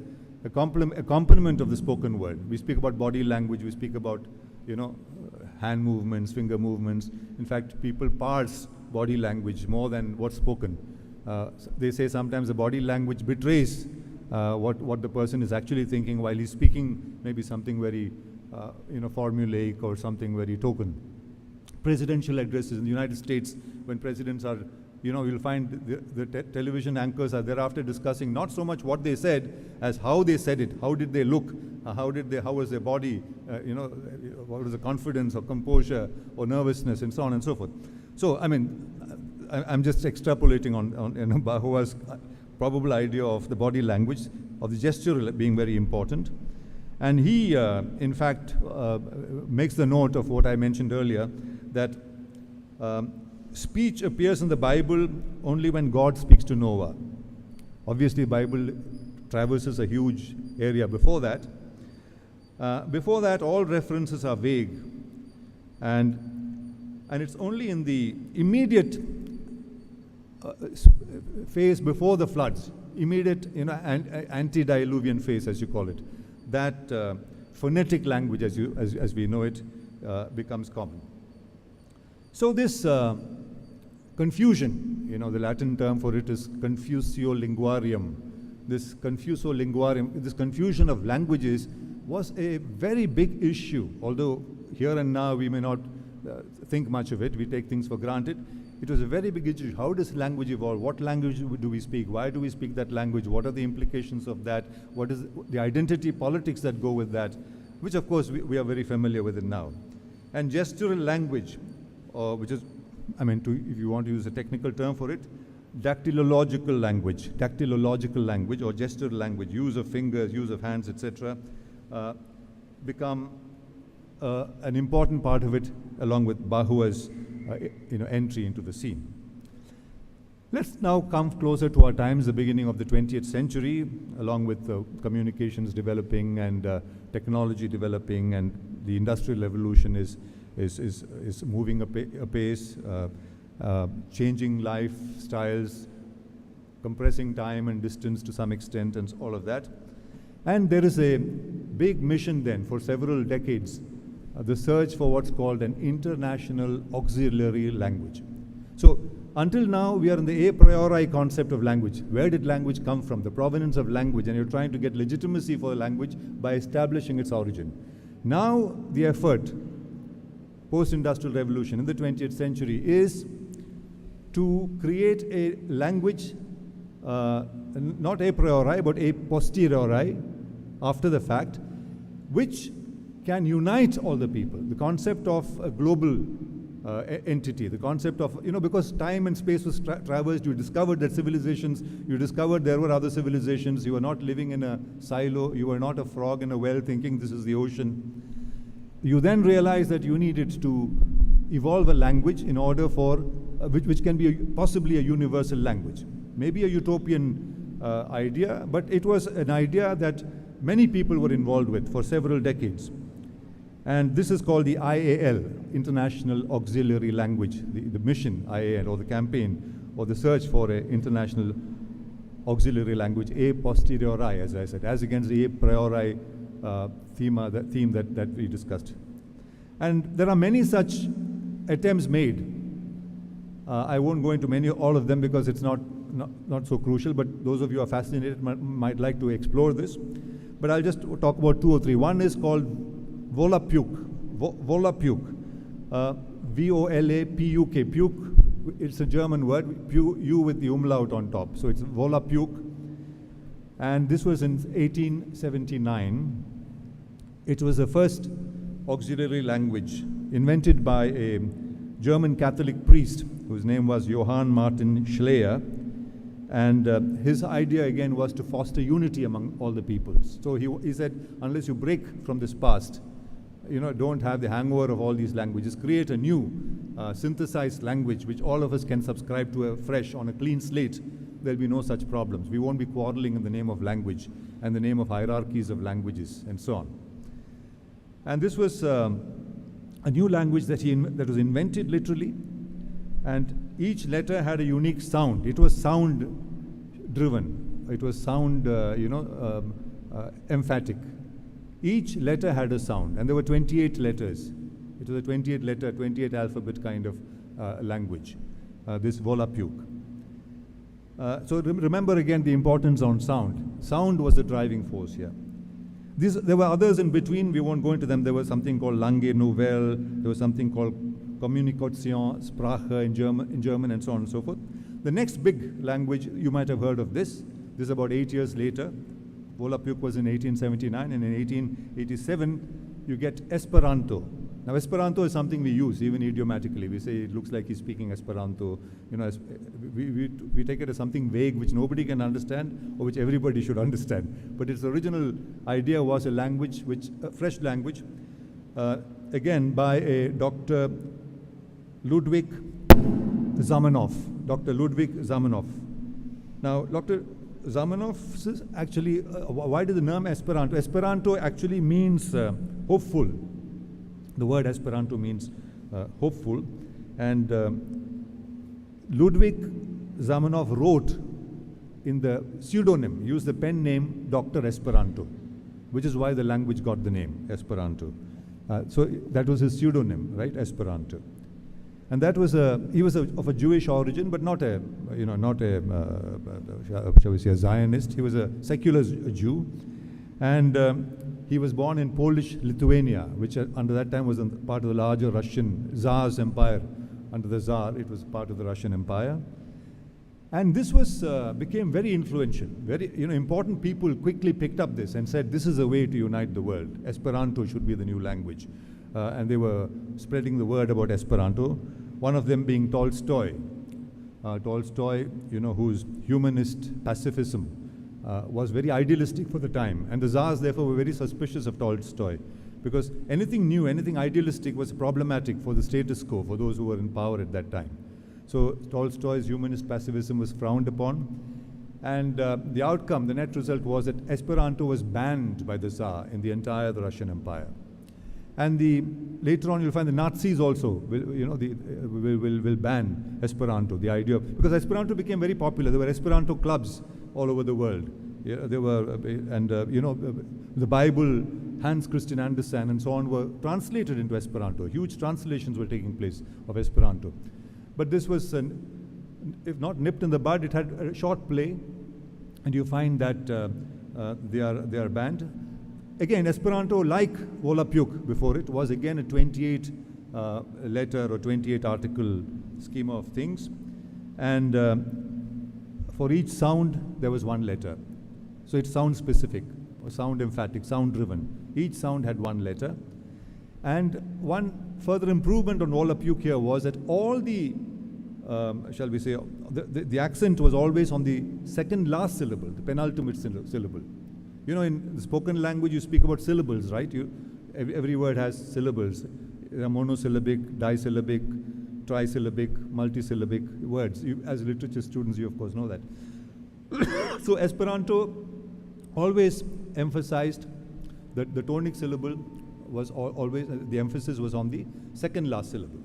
Speaker 6: complement of the spoken word. We speak about body language, we speak about, hand movements, finger movements. In fact, people parse body language more than what's spoken. They say sometimes the body language betrays what the person is actually thinking while he's speaking maybe something very formulaic or something very token. Presidential addresses in the United States, when presidents are, you'll find the television anchors are thereafter discussing not so much what they said as how they said it, how did they look, how was their body, what was the confidence or composure or nervousness and so on and so forth. So, I'm just extrapolating on Bahua's probable idea of the body language, of the gesture being very important. And he, in fact, makes the note of what I mentioned earlier, that speech appears in the Bible only when God speaks to Noah. Obviously, the Bible traverses a huge area before that. Before that, all references are vague. And it's only in the immediate phase before the floods, immediate, antediluvian phase, as you call it, that phonetic language, as we know it, becomes common. So this confusion, the Latin term for it is confusio linguarium. This confusio linguarium, this confusion of languages was a very big issue, although here and now we may not think much of it, we take things for granted. It was a very big issue. How does language evolve? What language do we speak? Why do we speak that language? What are the implications of that? What is the identity politics that go with that? Which, of course, we are very familiar with it now. And gestural language, which is, if you want to use a technical term for it, dactylological language or gestural language, use of fingers, use of hands, etc., become an important part of it, along with Bahua's entry into the scene. Let's now come closer to our times, the beginning of the 20th century, along with communications developing and technology developing, and the industrial revolution is moving apace, changing lifestyles, compressing time and distance to some extent, and all of that. And there is a big mission then for several decades, the search for what's called an international auxiliary language. So until now, we are in the a priori concept of language. Where did language come from? The provenance of language, and you're trying to get legitimacy for the language by establishing its origin. Now, the effort, post-industrial revolution in the 20th century, is to create a language, not a priori, but a posteriori, after the fact, which can unite all the people. The concept of a global entity, the concept of, because time and space was traversed, you discovered that civilizations, you discovered there were other civilizations, you were not living in a silo, you were not a frog in a well thinking this is the ocean. You then realized that you needed to evolve a language in order for, which can be possibly a universal language. Maybe a utopian idea, but it was an idea that many people were involved with for several decades. And this is called the IAL, International Auxiliary Language, the mission, IAL, or the campaign, or the search for an international auxiliary language, a posteriori, as I said, as against the a priori theme that we discussed. And there are many such attempts made. I won't go into all of them because it's not so crucial, but those of you who are fascinated might like to explore this. But I'll just talk about 2 or 3. One is called Volapük, V-O-L-A-P-U-K, Puk, it's a German word, U with the umlaut on top, so it's Volapük. And this was in 1879. It was the first auxiliary language invented by a German Catholic priest whose name was Johann Martin Schleyer. And his idea again was to foster unity among all the peoples. So he said, unless you break from this past, don't have the hangover of all these languages, create a new synthesized language which all of us can subscribe to afresh on a clean slate. There'll be no such problems. We won't be quarreling in the name of language and the name of hierarchies of languages and so on. And this was a new language that was invented literally, and each letter had a unique sound. It was sound driven. It was sound, emphatic. Each letter had a sound, and there were 28 letters. It was a 28 alphabet kind of language, this Volapük. So remember again the importance on sound. Sound was the driving force here. There were others in between, we won't go into them. There was something called Langue Nouvelle, there was something called Kommunikation, Sprache in German, and so on and so forth. The next big language, you might have heard of this. This is about 8 years later. Volapük was in 1879, and in 1887, you get Esperanto. Now, Esperanto is something we use, even idiomatically. We say it looks like he's speaking Esperanto. We take it as something vague which nobody can understand or which everybody should understand. But its original idea was a language, a fresh language, again by a Dr. Ludwig Zamenhof. Dr. Ludwig Zamenhof. Now, Dr. Zamenhof actually, why did the name Esperanto? Esperanto actually means hopeful. The word Esperanto means hopeful. And Ludwig Zamenhof wrote in the pseudonym, used the pen name Dr. Esperanto, which is why the language got the name Esperanto. So that was his pseudonym, right? Esperanto. And that was he was of a Jewish origin, but not a shall we say, a Zionist. He was a secular Jew, and he was born in Polish Lithuania, which under that time was part of the larger Russian Tsar's empire. Under the Tsar, it was part of the Russian Empire, and this was became very influential. Very important people quickly picked up this and said, "This is a way to unite the world. Esperanto should be the new language." And they were spreading the word about Esperanto, one of them being Tolstoy. Tolstoy, whose humanist pacifism was very idealistic for the time. And the Tsars, therefore, were very suspicious of Tolstoy, because anything new, anything idealistic was problematic for the status quo, for those who were in power at that time. So Tolstoy's humanist pacifism was frowned upon. And the outcome, the net result was that Esperanto was banned by the Tsar in the entire Russian Empire. And later on, you'll find the Nazis also will ban Esperanto. The idea because Esperanto became very popular. There were Esperanto clubs all over the world. Yeah, there were, the Bible, Hans Christian Andersen, and so on were translated into Esperanto. Huge translations were taking place of Esperanto. But this was, if not nipped in the bud, it had a short play, and you find that they are banned. Again, Esperanto, like Volapyuk before it, was again a 28 letter or 28 article scheme of things. And for each sound, there was one letter. So it's sound specific, or sound emphatic, sound driven. Each sound had one letter. And one further improvement on Volapyuk here was that all the, shall we say, the accent was always on the second last syllable, the penultimate syllable. You know, in the spoken language, you speak about syllables, right? Every word has syllables. There are monosyllabic, disyllabic, trisyllabic, multisyllabic words. As literature students, you of course know that. So Esperanto always emphasized that the tonic syllable was always, the emphasis was on the second last syllable.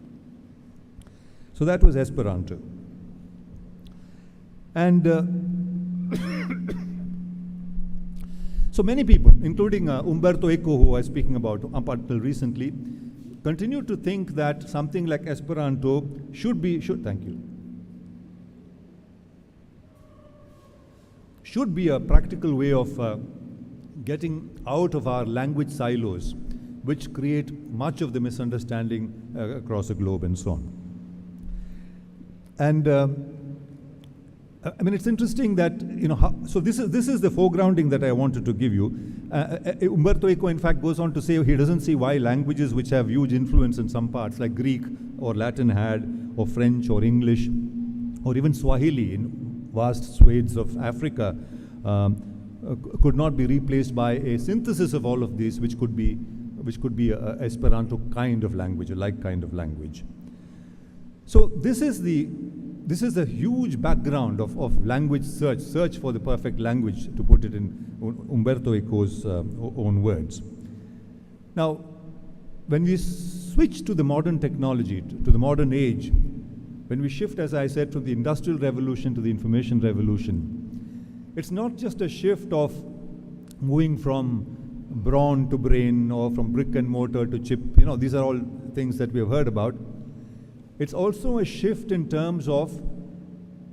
Speaker 6: So that was Esperanto. And so many people, including Umberto Eco, who I was speaking about up until recently, continue to think that something like Esperanto should be a practical way of getting out of our language silos, which create much of the misunderstanding across the globe and so on. And I mean, it's interesting that, so this is the foregrounding that I wanted to give you. Umberto Eco, in fact, goes on to say he doesn't see why languages which have huge influence in some parts, like Greek or Latin had, or French or English, or even Swahili in vast swathes of Africa, could not be replaced by a synthesis of all of these, which could be a Esperanto kind of language, a like kind of language. So this is the huge background of language search for the perfect language, to put it in Umberto Eco's own words. Now, when we switch to the modern technology, to the modern age, when we shift, as I said, from the Industrial Revolution to the Information Revolution, it's not just a shift of moving from brawn to brain or from brick and mortar to chip. These are all things that we have heard about. It's also a shift in terms of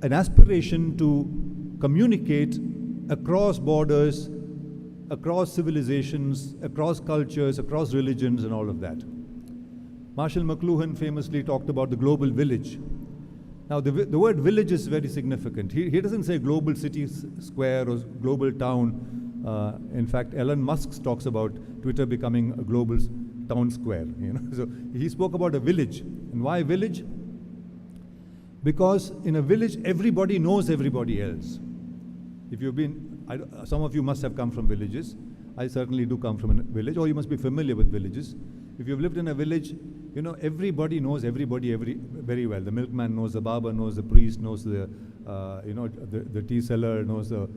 Speaker 6: an aspiration to communicate across borders, across civilizations, across cultures, across religions, and all of that. Marshall McLuhan famously talked about the global village. Now, the word village is very significant. He doesn't say global city square or global town. In fact, Elon Musk talks about Twitter becoming a global town square. So he spoke about a village. And why village? Because in a village, everybody knows everybody else. If you've been, some of you must have come from villages. I certainly do come from a village, or you must be familiar with villages. If you've lived in a village, everybody knows everybody very well. The milkman knows the barber, knows the priest, knows the tea seller, knows the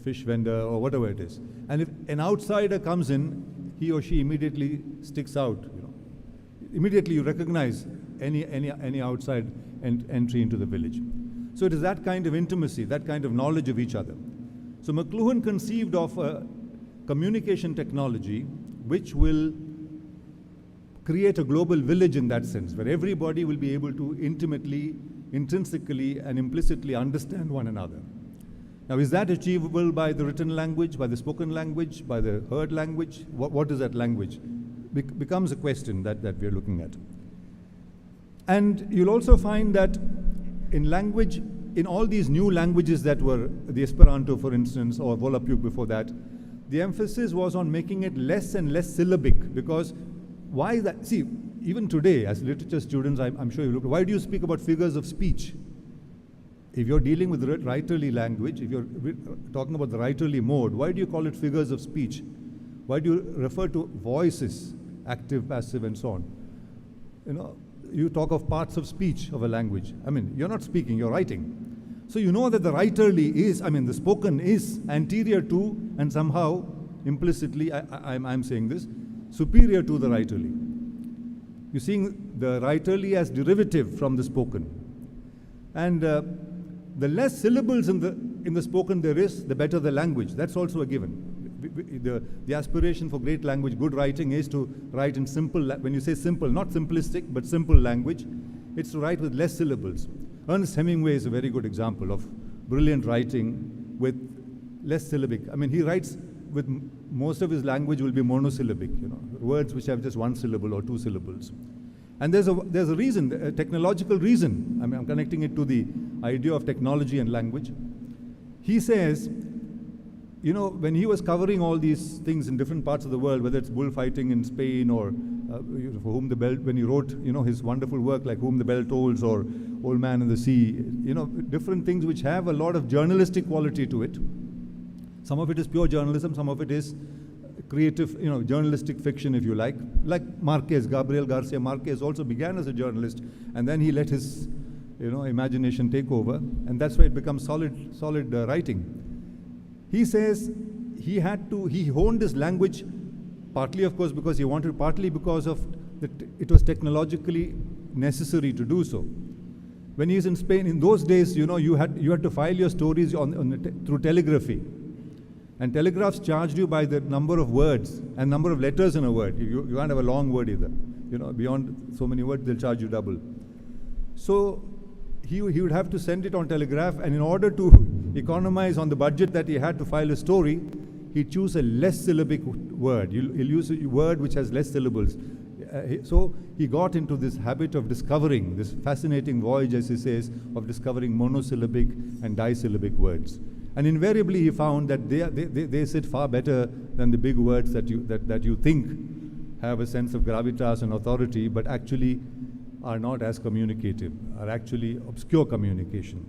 Speaker 6: fish vendor, or whatever it is. And if an outsider comes in, he or she immediately sticks out. Immediately you recognize any outside entry into the village. So it is that kind of intimacy, that kind of knowledge of each other. So McLuhan conceived of a communication technology which will create a global village in that sense, where everybody will be able to intimately, intrinsically, and implicitly understand one another. Now, is that achievable by the written language, by the spoken language, by the heard language? What is that language? Becomes a question that we are looking at. And you'll also find that in language, in all these new languages that were the Esperanto, for instance, or Volapyuk before that, the emphasis was on making it less and less syllabic, because why is that? See, even today, as literature students, I'm sure you look, why do you speak about figures of speech? If you're dealing with writerly language, if you're talking about the writerly mode, why do you call it figures of speech? Why do you refer to voices, active, passive, and so on? you talk of parts of speech of a language. I mean, you're not speaking, you're writing. So you know that the writerly is, I mean, the spoken is anterior to, and somehow, implicitly, I'm saying this, superior to the writerly. You're seeing the writerly as derivative from the spoken. And the less syllables in the spoken there is, the better the language. That's also a given. The aspiration for great language, good writing, is to write in simple, when you say simple, not simplistic, but simple language, it's to write with less syllables. Ernest Hemingway is a very good example of brilliant writing with less syllabic. I mean, he writes with most of his language will be monosyllabic, you know, words which have just one syllable or two syllables. And there's a reason, a technological reason. I mean, I'm connecting it to the idea of technology and language. He says, you know, when he was covering all these things in different parts of the world, whether it's bullfighting in Spain or for whom the bell, when he wrote, you know, his wonderful work like Whom the Bell Tolls or Old Man in the Sea, you know, different things which have a lot of journalistic quality to it. Some of it is pure journalism, some of it is creative, you know, journalistic fiction, if you like. Like Marquez, Gabriel Garcia Marquez also began as a journalist, and then he let his, you know, imagination take over, and that's why it becomes solid writing. He says he honed his language, partly, of course, because he wanted, partly because of it was technologically necessary to do so. When he's in Spain, in those days, you know, you had to file your stories through telegraphy. And telegraphs charged you by the number of words and number of letters in a word. You can't have a long word either. You know, beyond so many words, they'll charge you double. So he would have to send it on telegraph, and in order to economize on the budget that he had to file a story, he'd choose a less syllabic word. He'll use a word which has less syllables. So he got into this habit of discovering, this fascinating voyage, as he says, of discovering monosyllabic and disyllabic words. And invariably he found that they sit far better than the big words that you think have a sense of gravitas and authority, but actually are not as communicative, are actually obscure communication.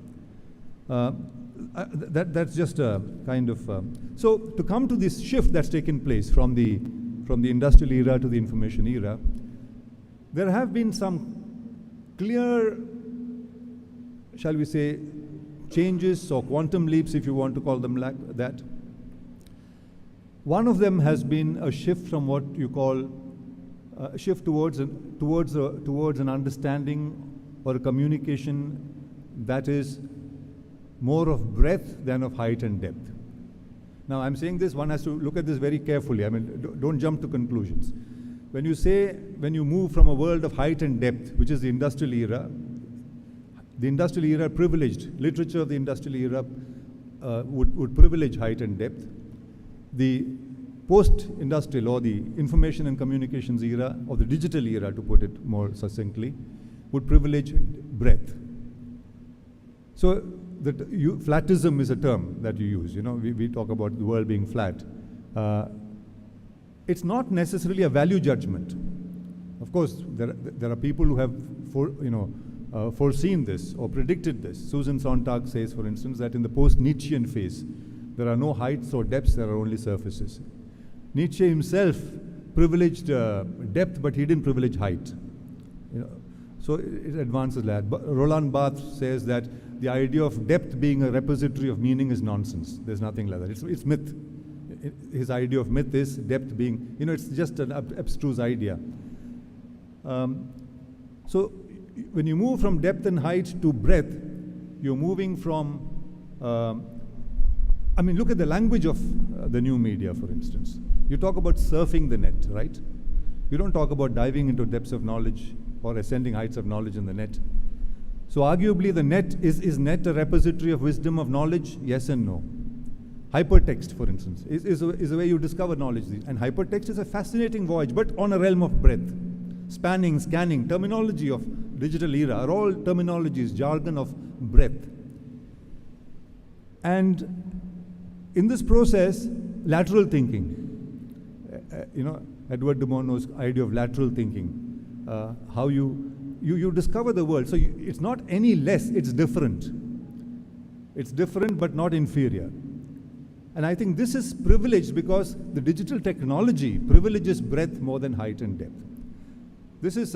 Speaker 6: That's just a kind of... so to come to this shift that's taken place from the industrial era to the information era, there have been some clear, shall we say, changes or quantum leaps, if you want to call them like that. One of them has been a shift from what you call a shift towards an understanding or a communication that is more of breadth than of height and depth. Now, I'm saying this, one has to look at this very carefully. I mean, don't jump to conclusions. When you move from a world of height and depth, which is the industrial era privileged, literature of the industrial era would privilege height and depth. The post-industrial or the information and communications era, or the digital era, to put it more succinctly, would privilege breadth. So flatism is a term that you use. You know, we talk about the world being flat. It's not necessarily a value judgment. Of course, there are people who have foreseen this or predicted this. Susan Sontag says, for instance, that in the post-Nietzschean phase, there are no heights or depths, there are only surfaces. Nietzsche himself privileged depth, but he didn't privilege height. You know, so it advances that. But Roland Barthes says that the idea of depth being a repository of meaning is nonsense. There's nothing like that. It's myth. His idea of myth is depth being, you know, it's just an abstruse idea. So when you move from depth and height to breadth, you're moving from, I mean, look at the language of the new media, for instance. You talk about surfing the net, right? You don't talk about diving into depths of knowledge or ascending heights of knowledge in the net. So arguably the net, is net a repository of wisdom, of knowledge? Yes and no. Hypertext, for instance, is a way you discover knowledge. And hypertext is a fascinating voyage, but on a realm of breadth. Spanning, scanning, terminology of digital era are all terminologies, jargon of breadth. And in this process, lateral thinking, you know, Edward de Bono's idea of lateral thinking, how you discover the world. So it's not any less, it's different. It's different but not inferior. And I think this is privileged because the digital technology privileges breadth more than height and depth. This is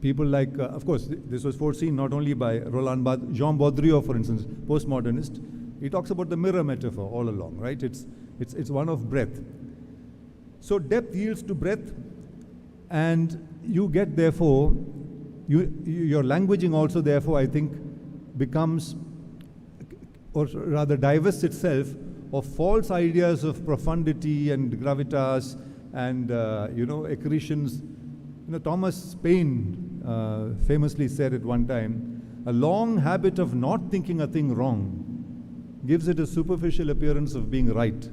Speaker 6: people like, of course, this was foreseen not only by Jean Baudrillard, for instance, postmodernist. He talks about the mirror metaphor all along, right? It's one of breadth. So depth yields to breadth, and you get, therefore, your languaging also, therefore, I think, becomes, or rather divests itself of false ideas of profundity and gravitas and, accretions. Thomas Paine famously said at one time, a long habit of not thinking a thing wrong gives it a superficial appearance of being right,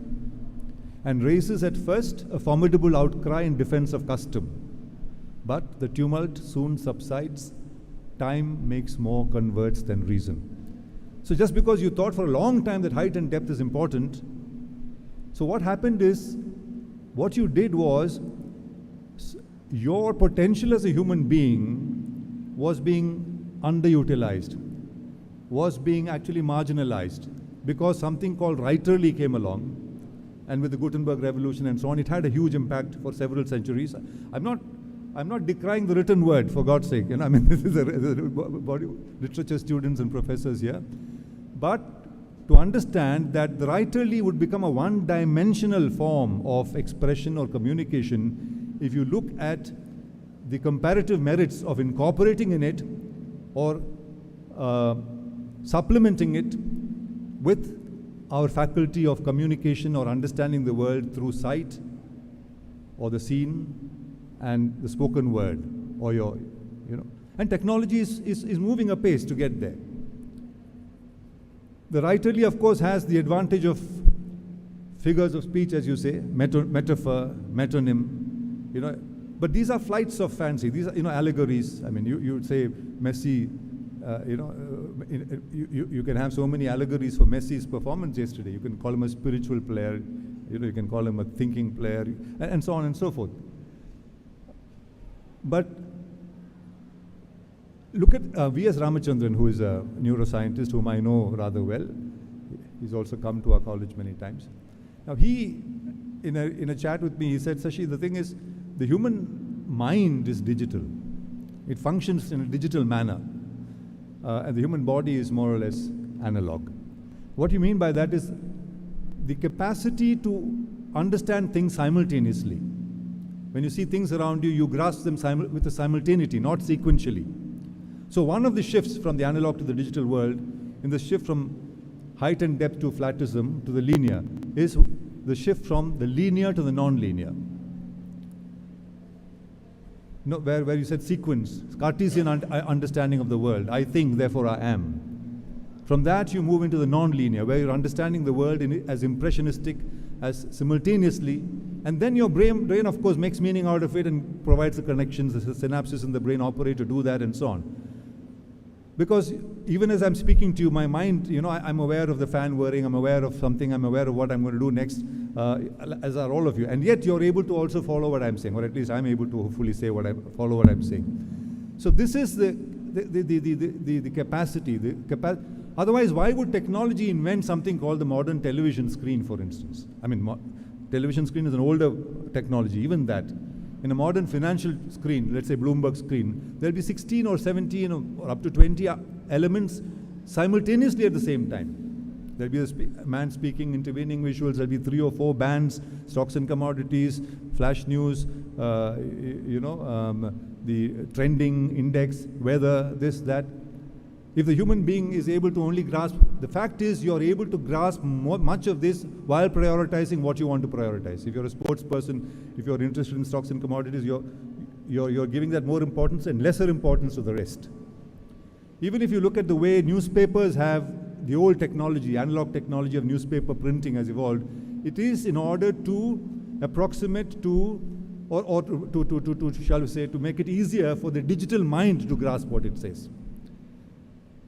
Speaker 6: and raises at first a formidable outcry in defense of custom. But the tumult soon subsides. Time makes more converts than reason. So just because you thought for a long time that height and depth is important, so what happened is, what you did was, your potential as a human being was being underutilized, was being actually marginalized, because something called writerly came along, and with the Gutenberg Revolution and so on, it had a huge impact for several centuries. I'm not decrying the written word, for God's sake. This is a body literature students and professors here. But to understand that the writerly would become a one-dimensional form of expression or communication if you look at the comparative merits of incorporating in it or supplementing it with our faculty of communication or understanding the world through sight or the scene and the spoken word, or and technology is moving apace to get there. The writerly, of course, has the advantage of figures of speech, as you say, metaphor, metonym, but these are flights of fancy. These are, allegories. You would say Messi, you can have so many allegories for Messi's performance yesterday. You can call him a spiritual player, you can call him a thinking player, and so on and so forth. But look at V.S. Ramachandran, who is a neuroscientist whom I know rather well. He's also come to our college many times. Now he, in a chat with me, he said, Sashi, the thing is, the human mind is digital. It functions in a digital manner. And the human body is more or less analog. What you mean by that is the capacity to understand things simultaneously. When you see things around you, you grasp them with a simultaneity, not sequentially. So one of the shifts from the analog to the digital world, in the shift from height and depth to flatism to the linear, is the shift from the linear to the non-linear. Where you said sequence, Cartesian understanding of the world. I think, therefore I am. From that you move into the non-linear, where you're understanding the world as impressionistic, as simultaneously, and then your brain of course makes meaning out of it and provides the connections, the synapses in the brain operate to do that and so on. Because even as I'm speaking to you, my mind, I'm aware of the fan whirring, I'm aware of something, I'm aware of what I'm going to do next, as are all of you. And yet you're able to also follow what I'm saying, or at least I'm able to hopefully follow what I'm saying. So this is the capacity. Otherwise, why would technology invent something called the modern television screen, for instance? Television screen is an older technology, even that. In a modern financial screen, let's say Bloomberg screen, there'll be 16 or 17 or up to 20 elements simultaneously at the same time. There'll be a man speaking, intervening visuals, there'll be 3 or 4 bands, stocks and commodities, flash news, the trending index, weather, this, that. If the human being is able to only grasp, the fact is you're able to grasp much of this while prioritizing what you want to prioritize. If you're a sports person, if you're interested in stocks and commodities, you're giving that more importance and lesser importance to the rest. Even if you look at the way newspapers have, the old technology, analog technology of newspaper printing has evolved, it is in order to approximate to, or to shall we say, to make it easier for the digital mind to grasp what it says.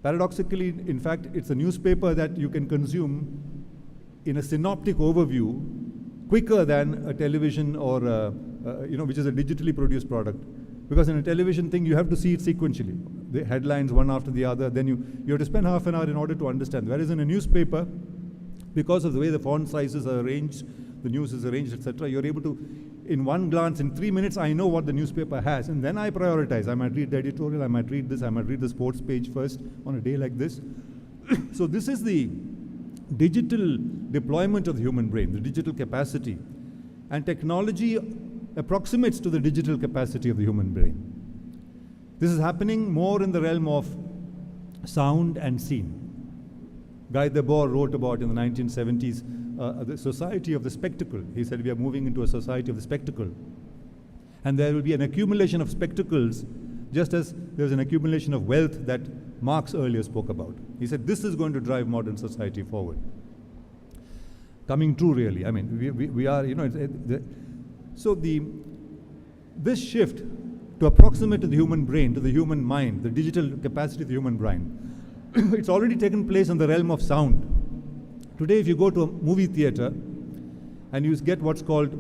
Speaker 6: Paradoxically, in fact, it's a newspaper that you can consume in a synoptic overview quicker than a television or, which is a digitally produced product. Because in a television thing, you have to see it sequentially. The headlines one after the other, then you have to spend half an hour in order to understand. Whereas in a newspaper, because of the way the font sizes are arranged, the news is arranged, etc., you're able to in one glance, in 3 minutes, I know what the newspaper has, and then I prioritize. I might read the editorial, I might read this, I might read the sports page first on a day like this. So this is the digital deployment of the human brain, the digital capacity. And technology approximates to the digital capacity of the human brain. This is happening more in the realm of sound and scene. Guy Debord wrote about in the 1970s the society of the spectacle. He said we are moving into a society of the spectacle. And there will be an accumulation of spectacles, just as there's an accumulation of wealth that Marx earlier spoke about. He said this is going to drive modern society forward. Coming true, really. I mean, we are, you know, this shift to approximate to the human brain, to the human mind, the digital capacity of the human brain, it's already taken place in the realm of sound. Today, if you go to a movie theater and you get what's called,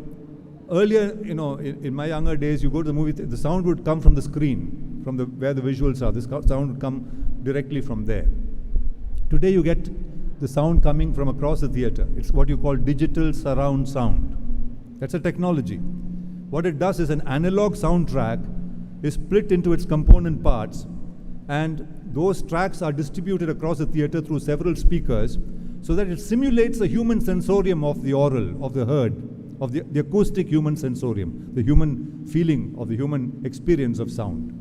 Speaker 6: earlier, you know, in my younger days, you go to the movie, the sound would come from the screen, from where the visuals are. This sound would come directly from there. Today, you get the sound coming from across the theater. It's what you call digital surround sound. That's a technology. What it does is an analog soundtrack is split into its component parts, and those tracks are distributed across the theater through several speakers so that it simulates the human sensorium of the oral, of the heard, of the acoustic human sensorium, the human feeling of the human experience of sound.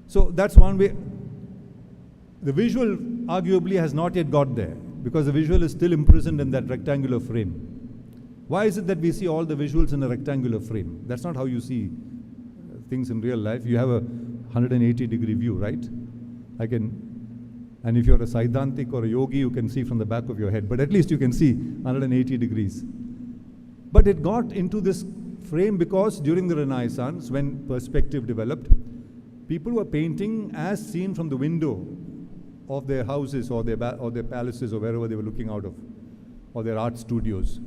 Speaker 6: So that's one way. The visual arguably has not yet got there because the visual is still imprisoned in that rectangular frame. Why is it that we see all the visuals in a rectangular frame? That's not how you see things in real life. You have a 180-degree view, right? And if you're a Siddhantik or a yogi, you can see from the back of your head, but at least you can see 180 degrees. But it got into this frame because during the Renaissance, when perspective developed, people were painting as seen from the window of their houses or their palaces or wherever they were looking out of, or their art studios.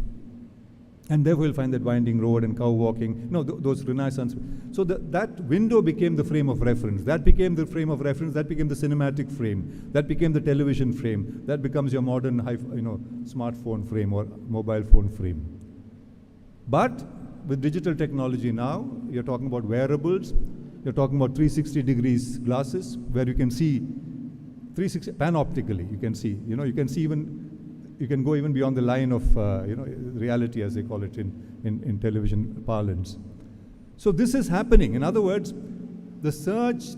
Speaker 6: And there we'll find that winding road and cow walking, those Renaissance. So that window became the frame of reference. That became the frame of reference. That became the cinematic frame. That became the television frame. That becomes your modern smartphone frame or mobile phone frame. But with digital technology now, you're talking about wearables. You're talking about 360 degrees glasses where you can see 360 panoptically. You can see, you can see even. You can go even beyond the line of reality, as they call it in television parlance. So this is happening. In other words, the surge,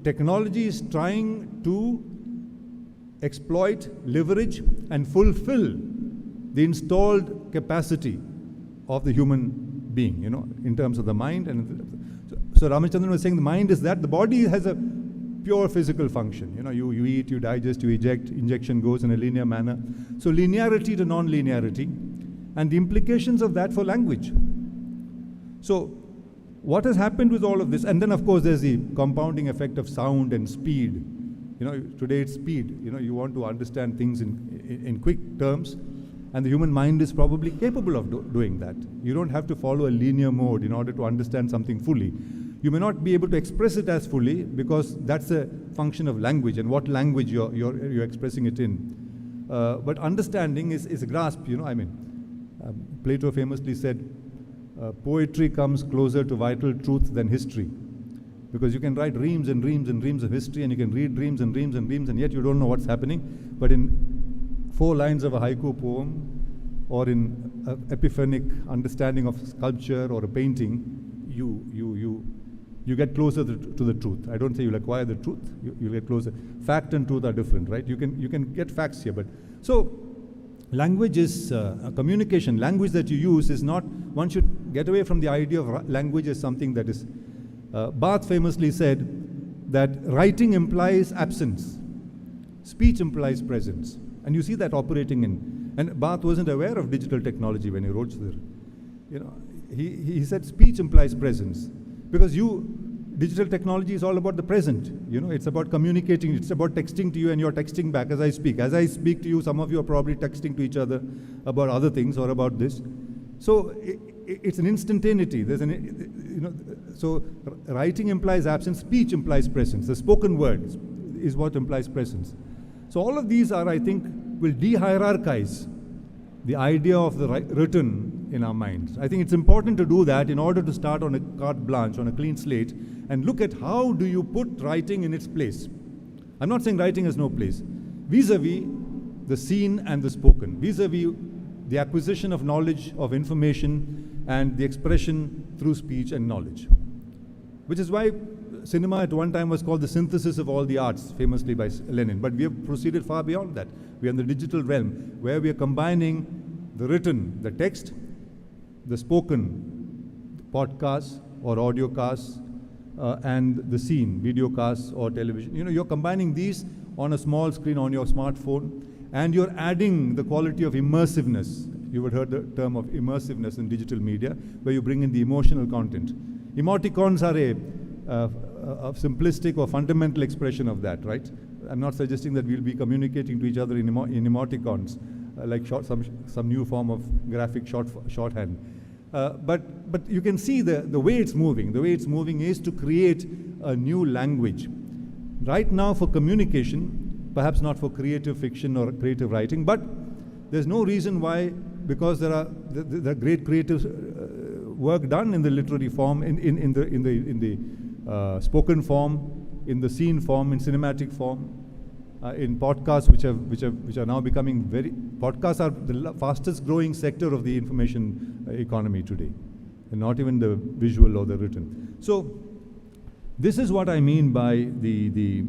Speaker 6: technology is trying to exploit, leverage, and fulfill the installed capacity of the human being, in terms of the mind. And so Ramachandran was saying the mind is that, the body has a pure physical function. You eat, you digest, you eject, injection goes in a linear manner. So linearity to non-linearity, and the implications of that for language. So what has happened with all of this? And then of course there's the compounding effect of sound and speed. Today it's speed. You want to understand things in quick terms, and the human mind is probably capable of doing that. You don't have to follow a linear mode in order to understand something fully. You may not be able to express it as fully because that's a function of language and what language you're expressing it in. But understanding is a grasp, Plato famously said, poetry comes closer to vital truth than history. Because you can write reams and reams and reams of history, and you can read reams and reams and reams, and yet you don't know what's happening. But in 4 lines of a haiku poem, or in an epiphanic understanding of sculpture or a painting, you get closer to the truth. I don't say you'll acquire the truth, you'll get closer. Fact and truth are different, right? You can get facts here, but so language is communication. Language that you use is not, one should get away from the idea of language as something that is, Barth famously said that writing implies absence, speech implies presence. And you see that operating and Barth wasn't aware of digital technology when he wrote there. He said speech implies presence. Because digital technology is all about the present. It's about communicating. It's about texting to you and you're texting back as I speak. As I speak to you, some of you are probably texting to each other about other things or about this. So it's an instantaneity. So writing implies absence, speech implies presence. The spoken word is what implies presence. So all of these are, I think, will de-hierarchize the idea of the written in our minds. I think it's important to do that in order to start on a carte blanche, on a clean slate, and look at how do you put writing in its place. I'm not saying writing has no place. Vis-a-vis the seen and the spoken, vis-a-vis the acquisition of knowledge, of information, and the expression through speech and knowledge. Which is why cinema at one time was called the synthesis of all the arts, famously by Lenin. But we have proceeded far beyond that. We are in the digital realm, where we are combining the written, the text, the spoken, podcasts or audio casts, and the seen, video casts or television. You know, you're combining these on a small screen on your smartphone, and you're adding the quality of immersiveness. You would heard the term of immersiveness in digital media, where you bring in the emotional content. Emoticons are a simplistic or fundamental expression of that, right? I'm not suggesting that we'll be communicating to each other in emoticons, like some new form of graphic shorthand. But you can see the way it's moving. The way it's moving is to create a new language. Right now for communication, perhaps not for creative fiction or creative writing, but there's no reason why, because there are great creative work done in the literary form, in the spoken form, in the scene form, in cinematic form, in podcasts, which are now becoming podcasts are the fastest growing sector of the information economy today, and not even the visual or the written. So this is what I mean by the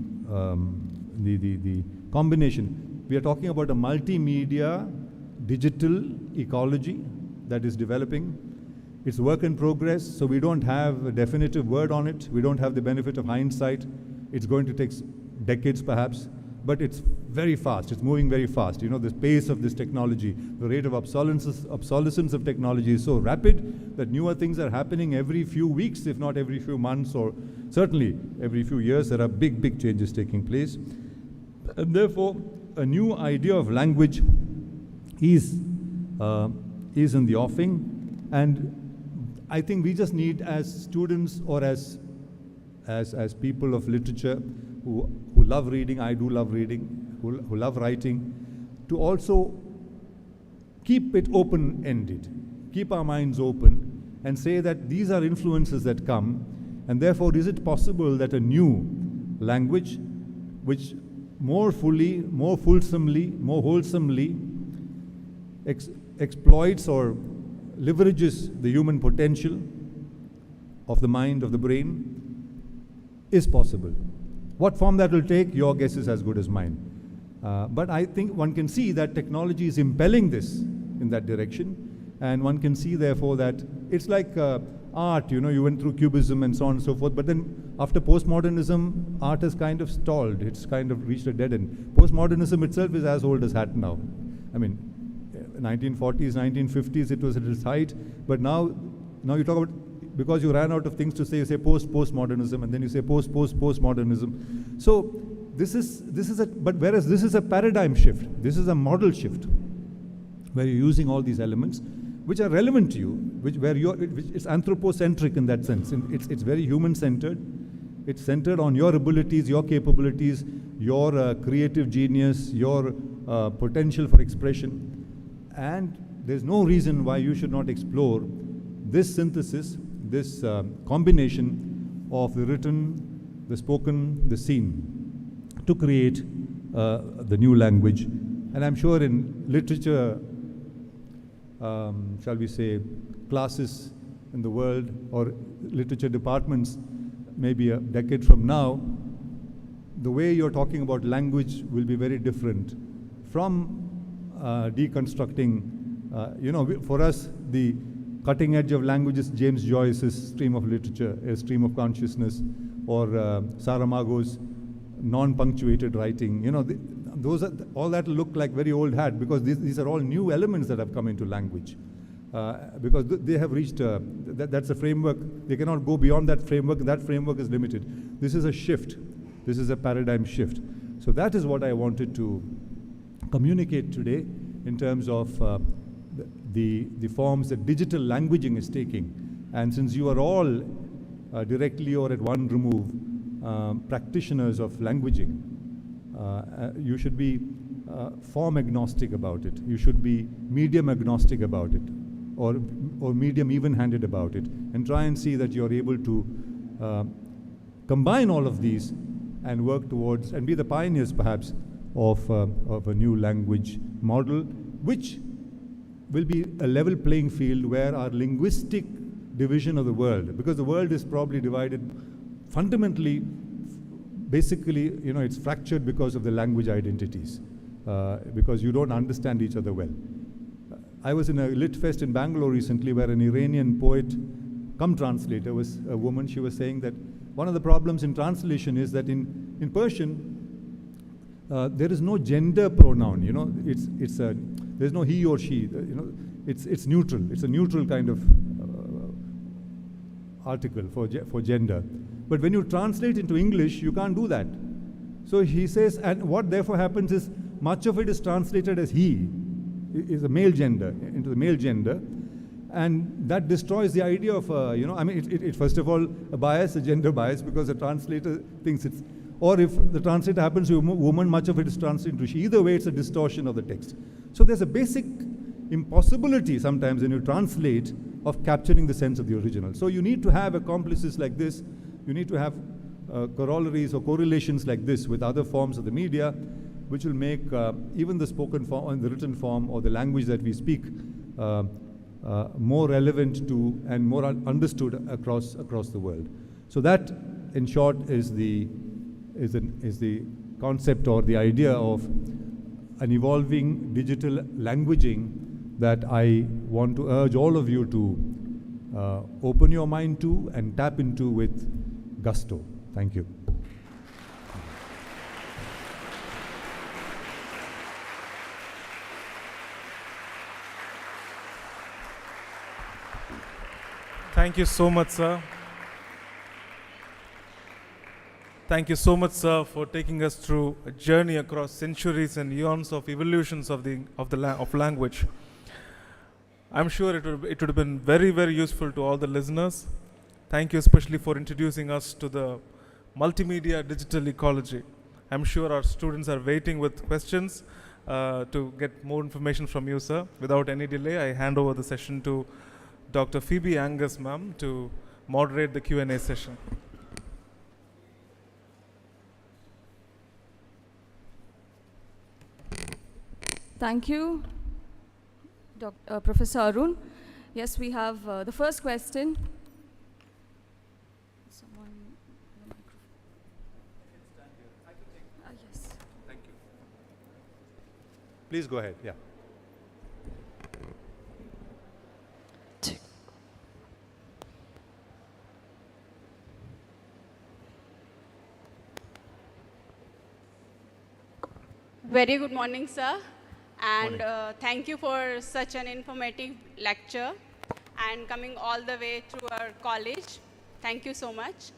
Speaker 6: combination. We are talking about a multimedia digital ecology that is developing. It's work in progress, so we don't have a definitive word on it. We don't have the benefit of hindsight. It's going to take decades perhaps, but it's very fast. It's moving very fast. You know, the pace of this technology, the rate of obsolescence of technology is so rapid that newer things are happening every few weeks, if not every few months, or certainly every few years. There are big changes taking place. And therefore, a new idea of language is in the offing, and I think we just need, as students or as people of literature who love reading, I do love reading, who love writing, to also keep it open-ended, keep our minds open, and say that these are influences that come, and therefore is it possible that a new language, which more fully, more fulsomely, more wholesomely exploits or leverages the human potential of the mind, of the brain, is possible. What form that will take, your guess is as good as mine. But I think one can see that technology is impelling this in that direction, and one can see therefore that it's like art, you know, you went through cubism and so on and so forth, but then after postmodernism, art has kind of stalled. It's kind of reached a dead end. Postmodernism itself is as old as hat now. I mean, 1940s, 1950s, it was at its height, but now you talk about, because you ran out of things to say, you say postmodernism, and then you say postmodernism. So whereas this is a paradigm shift, this is a model shift, where you're using all these elements which are relevant to you, which it's anthropocentric in that sense. It's very human-centered. It's centered on your abilities, your capabilities, your creative genius, your potential for expression. And there's no reason why you should not explore this synthesis, this combination of the written, the spoken, the seen, to create the new language. And I'm sure in literature, shall we say, classes in the world, or literature departments, maybe a decade from now, the way you're talking about language will be very different from deconstructing, for us, the cutting edge of language is James Joyce's stream of literature, a stream of consciousness, or Saramago's non-punctuated writing. You know, all that look like very old hat, because these are all new elements that have come into language. Because they have reached, that's a framework. They cannot go beyond that framework. That framework is limited. This is a shift. This is a paradigm shift. So that is what I wanted to communicate today in terms of the forms that digital languaging is taking. And since you are all directly or at one remove practitioners of languaging, you should be form agnostic about it. You should be medium agnostic about it. or medium even-handed about it, and try and see that you're able to combine all of these and work towards and be the pioneers perhaps of a new language model, which will be a level playing field where our linguistic division of the world, because the world is probably divided fundamentally, basically, it's fractured because of the language identities, because you don't understand each other well. I was in a lit fest in Bangalore recently where an Iranian poet come translator was a woman. She was saying that one of the problems in translation is that in Persian, there is no gender pronoun, there's no he or she, it's neutral. It's a neutral kind of article for gender. But when you translate into English, you can't do that. So he says, and what therefore happens is much of it is translated as he, is a male gender, into the male gender. And that destroys the idea of, it first of all, a bias, a gender bias, because the translator thinks it's, or if the translator happens to be a woman, much of it is translated into she. Either way, it's a distortion of the text. So there's a basic impossibility sometimes when you translate of capturing the sense of the original. So you need to have accomplices like this. You need to have corollaries or correlations like this with other forms of the media, which will make even the spoken form or the written form or the language that we speak more relevant to and more understood across the world. So that, in short, is the concept or the idea of an evolving digital languaging that I want to urge all of you to open your mind to and tap into with gusto. Thank you.
Speaker 1: Thank you so much, sir. Thank you so much, sir, for taking us through a journey across centuries and eons of evolutions of language. I'm sure it would have been very, very useful to all the listeners. Thank you especially for introducing us to the multimedia digital ecology. I'm sure our students are waiting with questions to get more information from you, sir. Without any delay, I hand over the session to Dr. Phoebe Angus, ma'am, to moderate the Q&A session.
Speaker 7: Thank you, Professor Arun. Yes, we have the first question. Someone, the microphone. Yes.
Speaker 6: Thank you. Please go ahead. Yeah.
Speaker 3: Very good morning, sir. And thank you for such an informative lecture and coming all the way through our college. Thank you so much.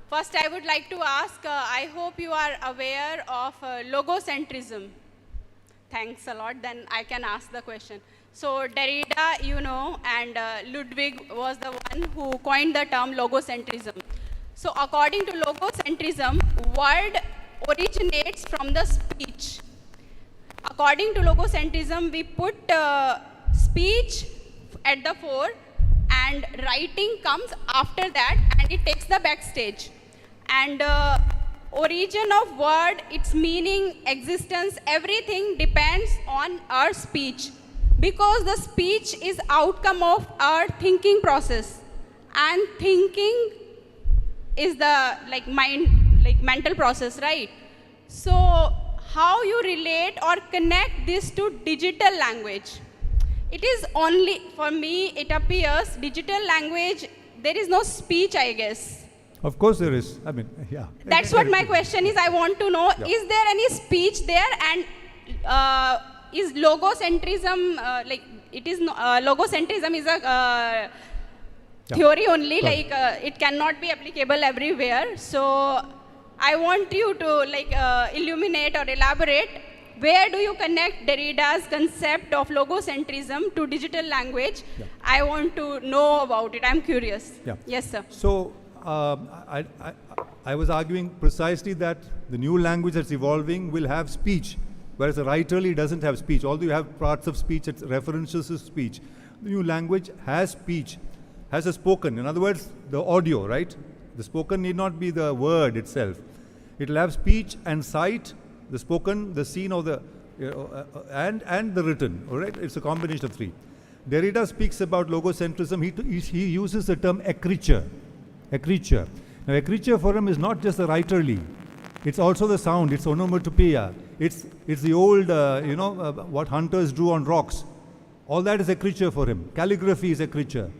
Speaker 3: First, I would like to ask, I hope you are aware of logocentrism. Thanks a lot. Then I can ask the question. So Derrida, and Ludwig was the one who coined the term logocentrism. So according to logocentrism, word originates from the speech. According to logocentrism, we put speech at the fore and writing comes after that and it takes the backstage. And origin of word, its meaning, existence, everything depends on our speech. Because the speech is outcome of our thinking process. And thinking is the mental process, right? So how you relate or connect this to digital language? It is only, for me, it appears digital language, there is no speech, I guess.
Speaker 6: Of course there is. I mean, yeah.
Speaker 3: That's what my question is. I want to know, is there any speech there, and is logocentrism, logocentrism is a theory only, it cannot be applicable everywhere. So I want you to illuminate or elaborate, where do you connect Derrida's concept of logocentrism to digital language? Yeah. I want to know about it. I'm curious.
Speaker 6: Yeah.
Speaker 3: Yes, sir.
Speaker 6: So I was arguing precisely that the new language that's evolving will have speech. whereas the writerly doesn't have speech. Although you have parts of speech, it's references to speech. The new language has speech, has a spoken. In other words, the audio, right? The spoken need not be the word itself. It will have speech and sight, the spoken, the seen, or the and the written. All right, it's a combination of three. Derrida speaks about logocentrism. He uses the term écriture. Écriture. Now, écriture for him is not just the writerly. It's also the sound. It's onomatopoeia. It's the old, what hunters drew on rocks. All that is écriture for him. Calligraphy is écriture.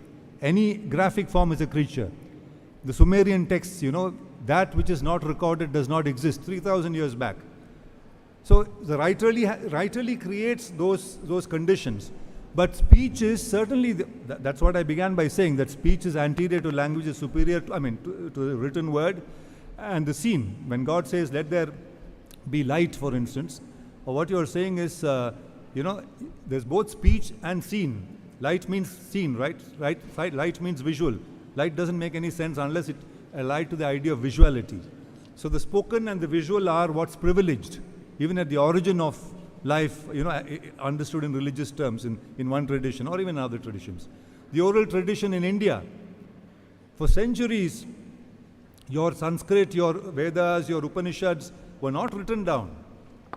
Speaker 6: Any graphic form is écriture. The Sumerian texts, that which is not recorded does not exist 3,000 years back. So the writerly creates those conditions. But speech is certainly, that's what I began by saying, that speech is anterior to language, is superior to the written word. And the scene, when God says, let there be light, for instance, or what you're saying is, there's both speech and scene. Light means seen, right? Light means visual. Light doesn't make any sense unless it allied to the idea of visuality. So the spoken and the visual are what's privileged, even at the origin of life, understood in religious terms in one tradition or even other traditions. The oral tradition in India, for centuries, your Sanskrit, your Vedas, your Upanishads were not written down.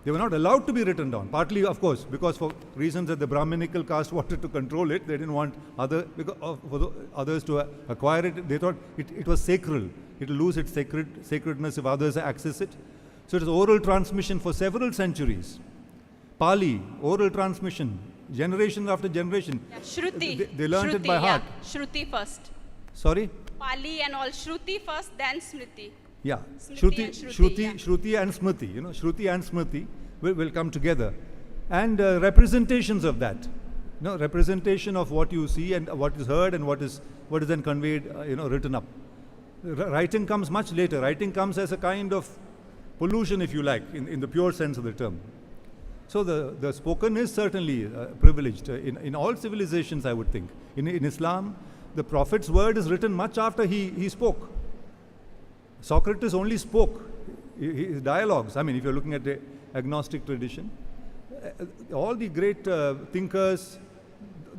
Speaker 6: They were not allowed to be written down. Partly, of course, because for reasons that the Brahminical caste wanted to control it, they didn't want others to acquire it. They thought it was sacred. It will lose its sacredness if others access it. So it is oral transmission for several centuries. Pali, oral transmission, generation after generation.
Speaker 8: Yeah, Shruti.
Speaker 6: They learned it by heart.
Speaker 8: Yeah. Shruti first.
Speaker 6: Sorry?
Speaker 8: Pali and all. Shruti first, then Smriti.
Speaker 6: Yeah,
Speaker 8: Shruti
Speaker 6: Shruti and Smriti, Shruti and Smriti will come together. And representations of that, representation of what you see and what is heard and what is then conveyed, written up. Writing comes much later. Writing comes as a kind of pollution, if you like, in the pure sense of the term. So the spoken is certainly privileged in all civilizations, I would think. In Islam, the Prophet's word is written much after he spoke. Socrates only spoke. His dialogues, if you're looking at the agnostic tradition, all the great thinkers,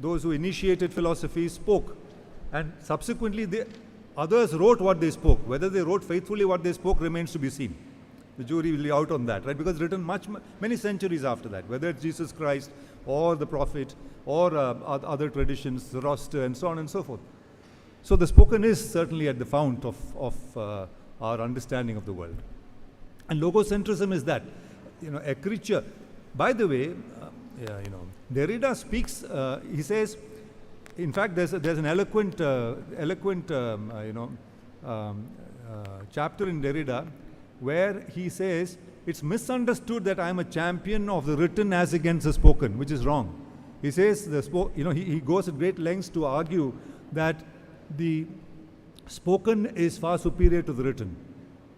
Speaker 6: those who initiated philosophy, spoke. And subsequently, others wrote what they spoke. Whether they wrote faithfully what they spoke remains to be seen. The jury will be out on that, right? Because it's written many centuries after that, whether it's Jesus Christ or the Prophet or other traditions, Zoroaster, and so on and so forth. So the spoken is certainly at the fount of our understanding of the world. And logocentrism is that, écriture. By the way, Derrida speaks, he says, in fact, there's an eloquent chapter in Derrida where he says, it's misunderstood that I'm a champion of the written as against the spoken, which is wrong. He says, he goes at great lengths to argue that the spoken is far superior to the written.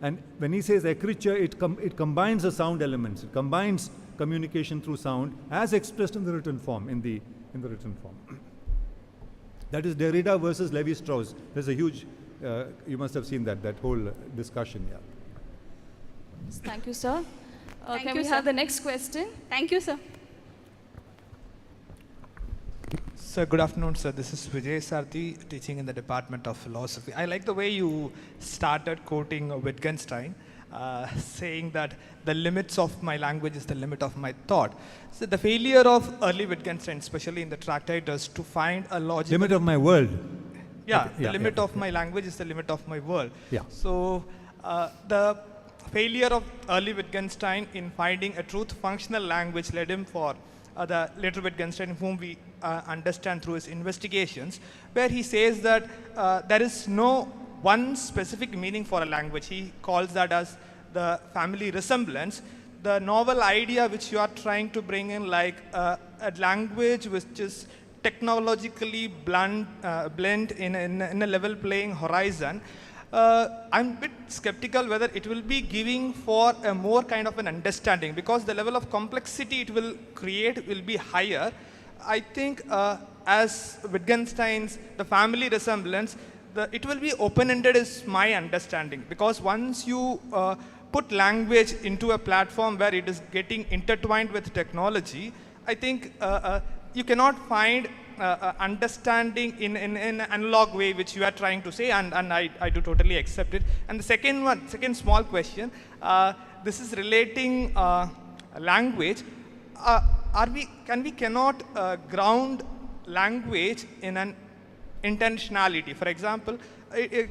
Speaker 6: And when he says écriture, it combines the sound elements. It combines communication through sound as expressed in the written form, in the written form. That is Derrida versus Levi-Strauss. There's a huge, you must have seen that whole discussion, yeah.
Speaker 7: Thank you, sir.
Speaker 8: Thank
Speaker 7: Can
Speaker 8: you,
Speaker 7: we
Speaker 8: sir.
Speaker 7: have the next question?
Speaker 8: Thank you, sir.
Speaker 9: Sir, good afternoon, sir. This is Vijay Sarthi, teaching in the Department of Philosophy. I like the way you started quoting Wittgenstein, saying that the limits of my language is the limit of my thought. So the failure of early Wittgenstein, especially in the tractate, is to find a logical...
Speaker 6: Limit of my world.
Speaker 9: Yeah, the limit of my language is the limit of my world.
Speaker 6: Yeah.
Speaker 9: So the failure of early Wittgenstein in finding a truth-functional language led him for the later Wittgenstein, whom we understand through his investigations, where he says that there is no one specific meaning for a language. He calls that as the family resemblance. The novel idea which you are trying to bring in, like a language which is technologically blend in a level playing horizon, I'm a bit skeptical whether it will be giving for a more kind of an understanding, because the level of complexity it will create will be higher. I think as Wittgenstein's the family resemblance, it will be open-ended is my understanding, because once you put language into a platform where it is getting intertwined with technology, I think you cannot find understanding in an analog way, which you are trying to say, and I do totally accept it. And the second small question, this is relating language. Cannot ground language in an intentionality? For example,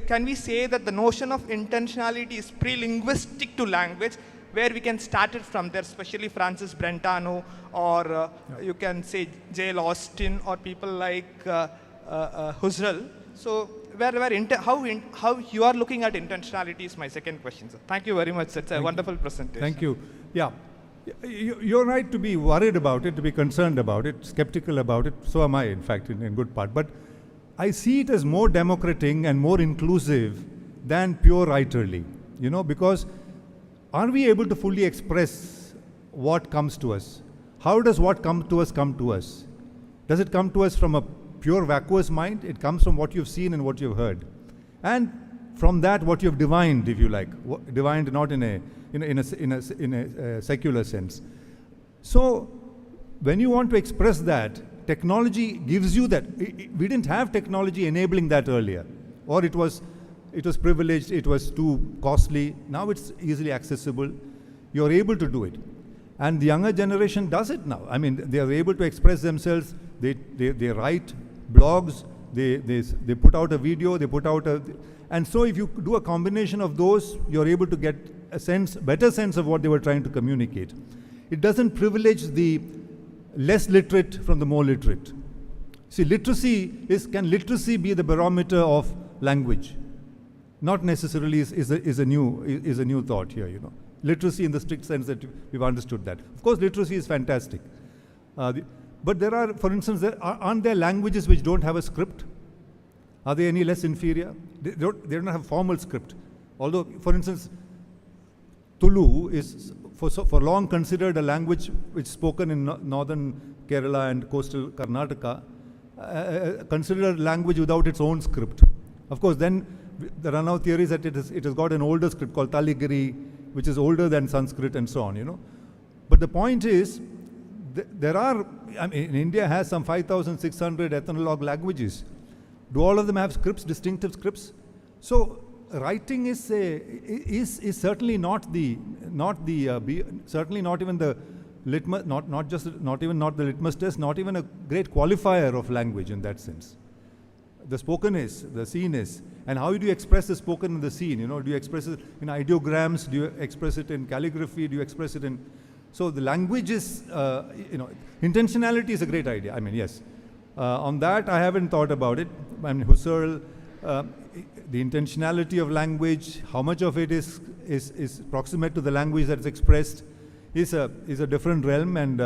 Speaker 9: can we say that the notion of intentionality is pre-linguistic to language, where we can start it from there, especially Francis Brentano, or you can say J.L. Austin, or people like Husserl. So how you are looking at intentionality is my second question, sir. Thank you very much. It's a wonderful presentation.
Speaker 6: Thank you. Yeah. You're right to be worried about it, to be concerned about it, skeptical about it. So am I, in fact, in good part. But I see it as more democratic and more inclusive than pure writerly, because are we able to fully express what comes to us? How does what come to us? Does it come to us from a pure vacuous mind? It comes from what you've seen and what you've heard. And from that, what you've divined, if you like. Divined not in a secular sense. So, when you want to express that, technology gives you that. We didn't have technology enabling that earlier. Or it was privileged, it was too costly. Now it's easily accessible. You're able to do it. And the younger generation does it now. I mean, they are able to express themselves. They write blogs, they put out a video, they put out and so if you do a combination of those, you're able to get a better sense of what they were trying to communicate. It doesn't privilege the less literate from the more literate. See, can literacy be the barometer of language? Not necessarily is a new thought here, Literacy in the strict sense that we've understood that. Of course, literacy is fantastic. But there are, for instance, aren't there languages which don't have a script? Are they any less inferior? They don't have formal script. Although, for instance, Tulu is for long considered a language which is spoken in northern Kerala and coastal Karnataka, considered a language without its own script. Of course, then the run-out theory is that it has got an older script called Taligiri, which is older than Sanskrit and so on, But the point is, India has some 5,600 ethnologue languages. Do all of them have scripts, distinctive scripts? So writing is certainly not the litmus, not even the litmus test, not even a great qualifier of language in that sense. The spoken is, the seen is, and how do you express the spoken and the seen? Do you express it in ideograms? Do you express it in calligraphy? Do you express it in? So the language is, intentionality is a great idea. I mean, yes. On that, I haven't thought about it. I mean, Husserl, the intentionality of language, how much of it is proximate to the language that is expressed, is a different realm. And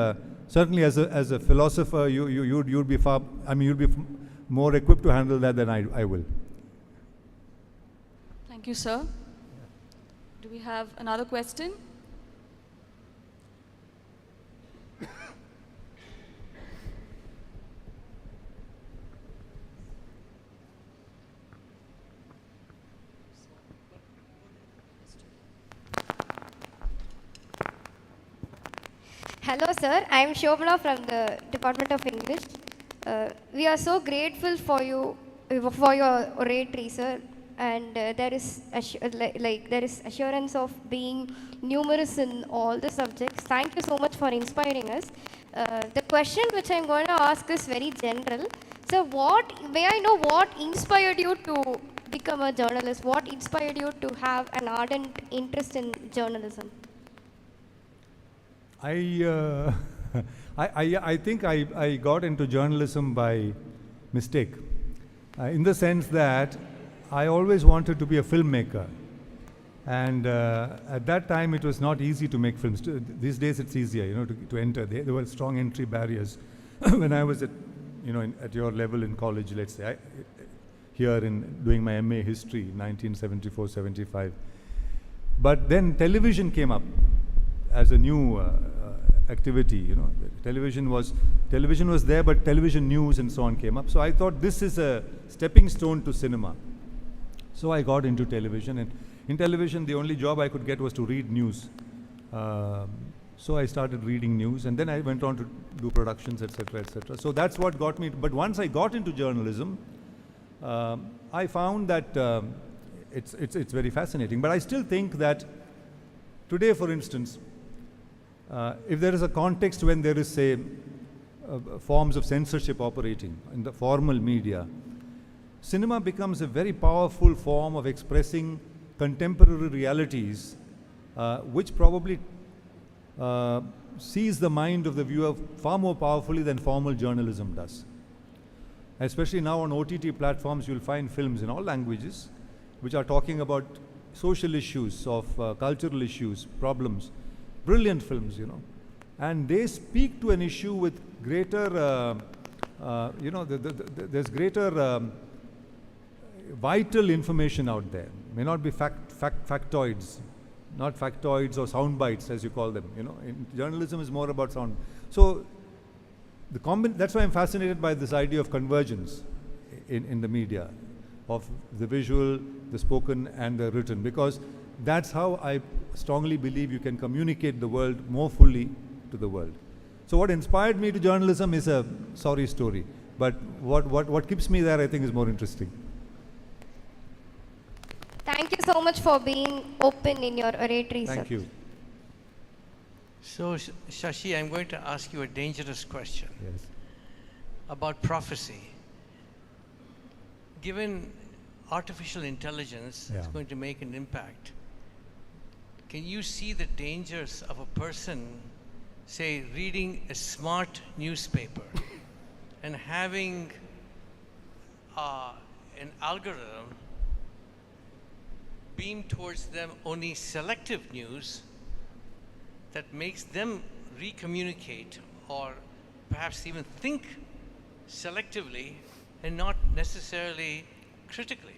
Speaker 6: certainly, as a philosopher, you'd be far. I mean, you'd be more equipped to handle that than I will.
Speaker 7: Thank you, sir. Do we have another question?
Speaker 10: Hello, sir. I am Shobana from the Department of English. We are so grateful for you, for your oratory, sir. And there is assurance of being numerous in all the subjects. Thank you so much for inspiring us. The question which I'm going to ask is very general. So, may I know what inspired you to become a journalist? What inspired you to have an ardent interest in journalism?
Speaker 6: I think I got into journalism by mistake, in the sense that I always wanted to be a filmmaker, and at that time it was not easy to make films. These days it's easier, to enter. There were strong entry barriers when I was at your level in college. Let's say here in doing my MA history, 1974-75. But then television came up as a new activity. Television was there, but television news and so on came up. So I thought this is a stepping stone to cinema. So I got into television, and In television, the only job I could get was to read news. So I started reading news, and then I went on to do productions, etc., etc. So that's what got me. But once I got into journalism, I found that it's very fascinating. But I still think that today, for instance, if there is a context when there is, say, forms of censorship operating in the formal media, cinema becomes a very powerful form of expressing contemporary realities, which probably sees the mind of the viewer far more powerfully than formal journalism does. Especially now on OTT platforms, you'll find films in all languages which are talking about social issues, of cultural issues, problems. Brilliant films, you know. And they speak to an issue with greater, there's greater vital information out there. May not be factoids, not factoids or sound bites, as you call them. You know, in journalism is more about sound. So that's why I'm fascinated by this idea of convergence in the media, of the visual, the spoken, and the written, because that's how I strongly believe you can communicate the world more fully to the world. So what inspired me to journalism is a sorry story, but what keeps me there, I think, is more interesting.
Speaker 10: Thank you so much for being open in your oratory, sir.
Speaker 6: Thank you.
Speaker 4: So, Shashi, I'm going to ask you a dangerous question.
Speaker 6: Yes.
Speaker 4: About prophecy. Given artificial intelligence is going to make an impact, can you see the dangers of a person, say, reading a smart newspaper and having an algorithm beam towards them only selective news that makes them recommunicate or perhaps even think selectively and not necessarily critically?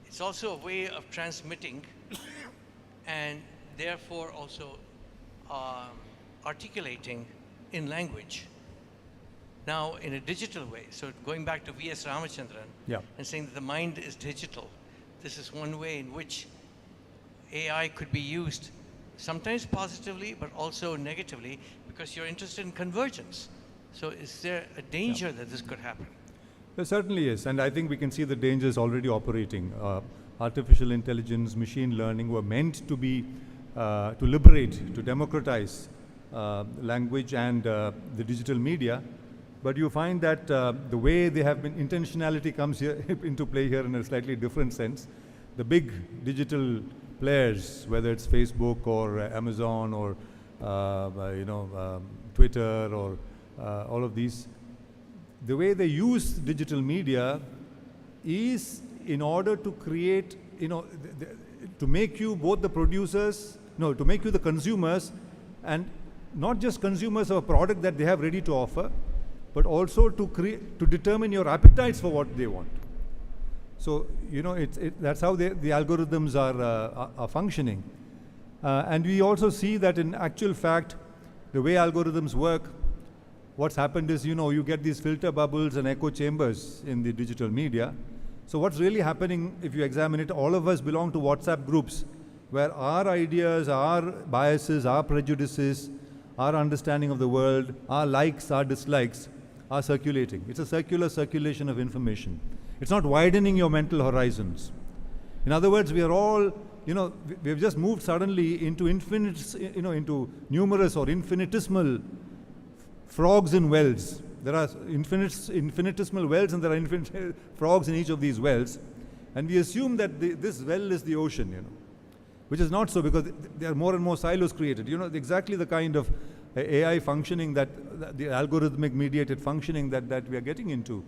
Speaker 4: It's also a way of transmitting and therefore also articulating in language. Now, in a digital way, so going back to V.S. Ramachandran and saying that the mind is digital, this is one way in which AI could be used sometimes positively, but also negatively, because you're interested in convergence. So is there a danger that this could happen?
Speaker 6: There certainly is, and I think we can see the dangers already operating. Artificial intelligence, machine learning were meant to be, to liberate, to democratize language and the digital media. But you find that the way they have been, intentionality comes here into play here in a slightly different sense. The big digital players, whether it's Facebook or Amazon or Twitter or all of these, the way they use digital media is in order to create, to make you both the producers, to make you the consumers, and not just consumers of a product that they have ready to offer, but also to determine your appetites for what they want. So, that's how the algorithms are functioning. And we also see that in actual fact, the way algorithms work, what's happened is, you get these filter bubbles and echo chambers in the digital media. So what's really happening, if you examine it, all of us belong to WhatsApp groups where our ideas, our biases, our prejudices, our understanding of the world, our likes, our dislikes are circulating. It's a circular circulation of information. It's not widening your mental horizons. In other words, we are all, we've just moved suddenly into into numerous or infinitesimal frogs in wells. There are infinitesimal wells and there are frogs in each of these wells. And we assume that this well is the ocean, which is not so, because there are more and more silos created. Exactly the kind of AI functioning the algorithmic mediated functioning that we are getting into.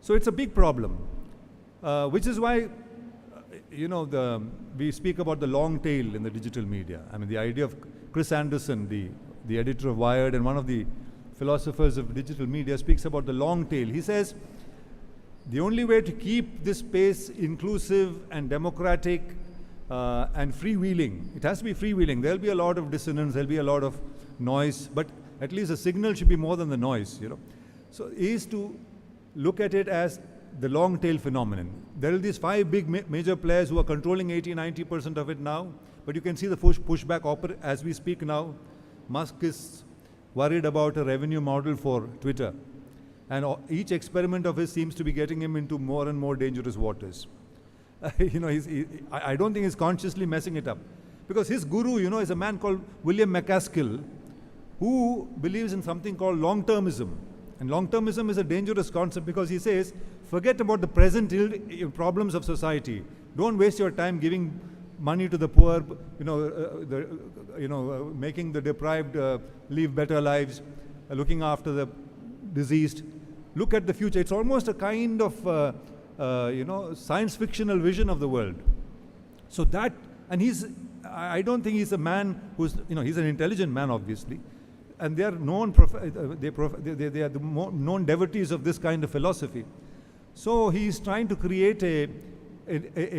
Speaker 6: So it's a big problem, which is why, we speak about the long tail in the digital media. I mean, the idea of Chris Anderson, the editor of Wired and one of the philosophers of digital media, speaks about the long tail. He says, the only way to keep this space inclusive and democratic and freewheeling, it has to be freewheeling. There'll be a lot of dissonance, there'll be a lot of noise, but at least the signal should be more than the noise, So is to look at it as the long tail phenomenon. There are these 5 big major players who are controlling 80-90% of it now, but you can see the pushback as we speak now. Musk is worried about a revenue model for Twitter, and each experiment of his seems to be getting him into more and more dangerous waters. I don't think he's consciously messing it up, because his guru, is a man called William McCaskill, who believes in something called long-termism. And long-termism is a dangerous concept because he says, forget about the present problems of society. Don't waste your time giving money to the poor, making the deprived live better lives, looking after the diseased. Look at the future. It's almost a kind of, science fictional vision of the world. So that, and I don't think he's a man who's, he's an intelligent man, obviously. And they are known, they are the known devotees of this kind of philosophy. So he is trying to create a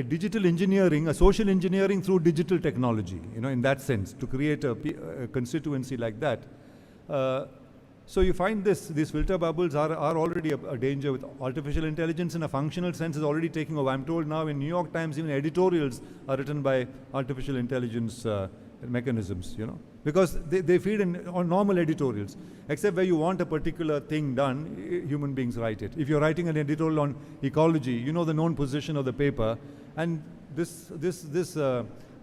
Speaker 6: digital engineering, a social engineering through digital technology, in that sense, to create a constituency like that. So you find these filter bubbles are already a danger. With artificial intelligence in a functional sense is already taking over. I'm told now in New York Times, even editorials are written by artificial intelligence mechanisms, because they feed on normal editorials, except where you want a particular thing done, human beings write it. If you're writing an editorial on ecology, the known position of the paper, and this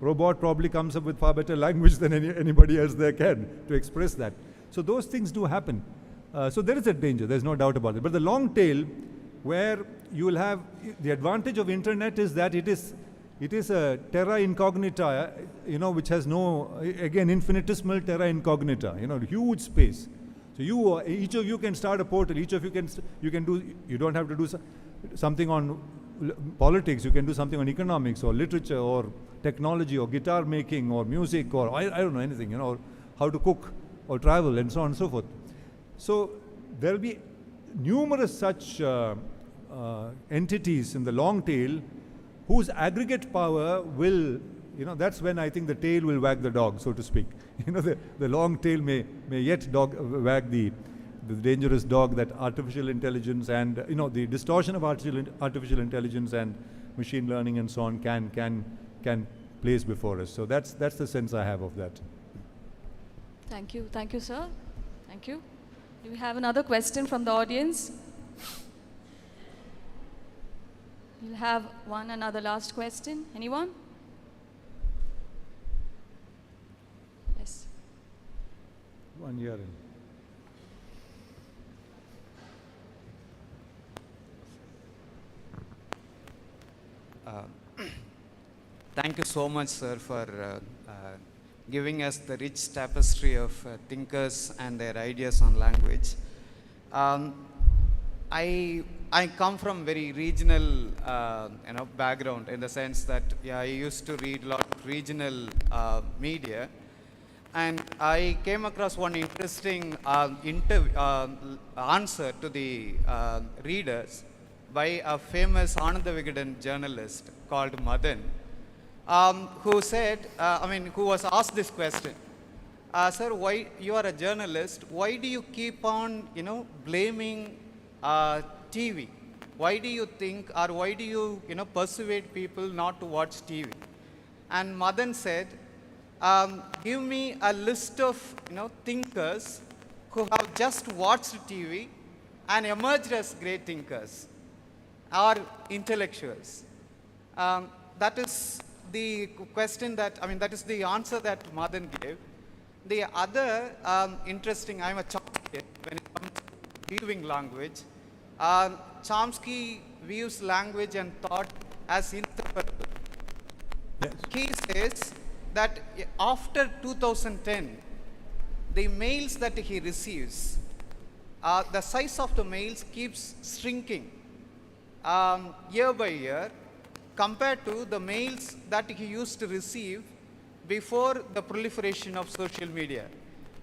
Speaker 6: robot probably comes up with far better language than anybody else there can to express that. So those things do happen. So there is a danger, there's no doubt about it. But the long tail, where you will have, the advantage of internet is that it is a terra incognita, which has no, again, infinitesimal terra incognita, huge space. So each of you can start a portal, each of you can do, you don't have to do something on politics, you can do something on economics or literature or technology or guitar making or music or I don't know, anything, or how to cook or travel and so on and so forth. So there will be numerous such entities in the long tail whose aggregate power will, that's when I think the tail will wag the dog, so to speak. The long tail may yet wag the dangerous dog that artificial intelligence and, the distortion of artificial intelligence and machine learning and so on can place before us. So that's the sense I have of that.
Speaker 7: Thank you, sir. Thank you. Do we have another question from the audience? We'll have another last question. Anyone? Yes.
Speaker 6: 1 year in.
Speaker 11: Thank you so much, sir, for giving us the rich tapestry of thinkers and their ideas on language. I come from very regional background, in the sense that I used to read a lot of regional media, and I came across one interesting answer to the readers by a famous Ananda Vigadan journalist called Madan, who said, who was asked this question, sir, why you are a journalist, why do you keep on, blaming TV? Why do you think, or why do you, persuade people not to watch TV? And Madan said, give me a list of, thinkers who have just watched TV and emerged as great thinkers or intellectuals. That is the question that is the answer that Madan gave. The other interesting, I'm a Chomsky when it comes to viewing language. Chomsky views language and thought as inseparable.
Speaker 6: Yes.
Speaker 11: He says that after 2010, the mails that he receives, the size of the mails keeps shrinking year by year compared to the mails that he used to receive before the proliferation of social media.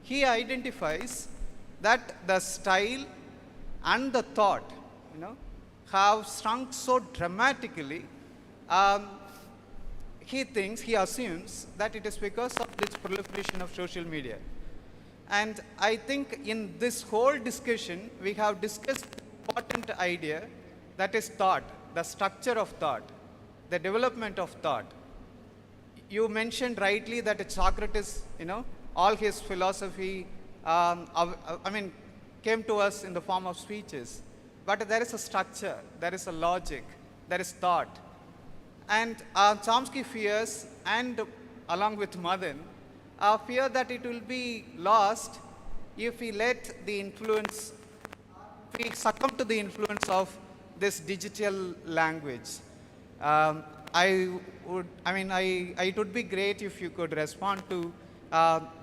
Speaker 11: He identifies that the style and the thought, have shrunk so dramatically. He assumes that it is because of this proliferation of social media. And I think in this whole discussion, we have discussed an important idea that is thought, the structure of thought, the development of thought. You mentioned rightly that Socrates, all his philosophy, came to us in the form of speeches. But there is a structure, there is a logic, there is thought. And Chomsky fears, and along with Madan, fear that it will be lost if we let the influence, if we succumb to the influence of this digital language. It would be great if you could respond to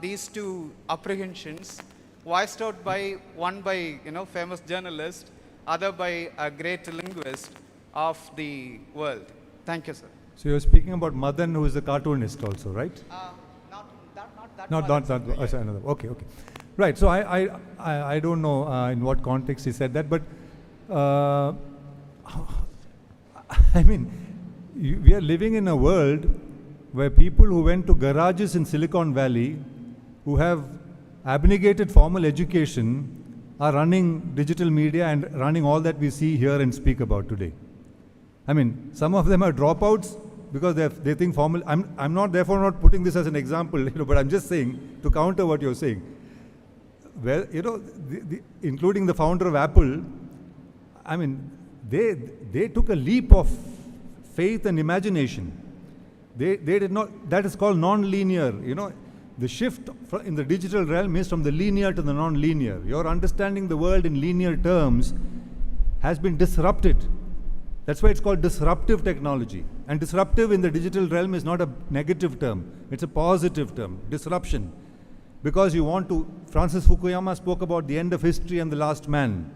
Speaker 11: these two apprehensions, voiced out by one by famous journalist, other by a great linguist of the world. Thank you, sir.
Speaker 6: So you're speaking about Madan, who is a cartoonist also, right? Not that. Another. Okay. Right. So I don't know in what context he said that, but we are living in a world where people who went to garages in Silicon Valley, who have abnegated formal education, are running digital media and running all that we see, hear, and speak about today. Some of them are dropouts because they think formal. I'm not therefore not putting this as an example, but I'm just saying to counter what you're saying. Well, including the founder of Apple, they took a leap of faith and imagination. They did not. That is called non-linear. The shift in the digital realm is from the linear to the non-linear. Your understanding the world in linear terms has been disrupted. That's why it's called disruptive technology. And disruptive in the digital realm is not a negative term. It's a positive term, disruption. Because you want to, Francis Fukuyama spoke about the end of history and the last man.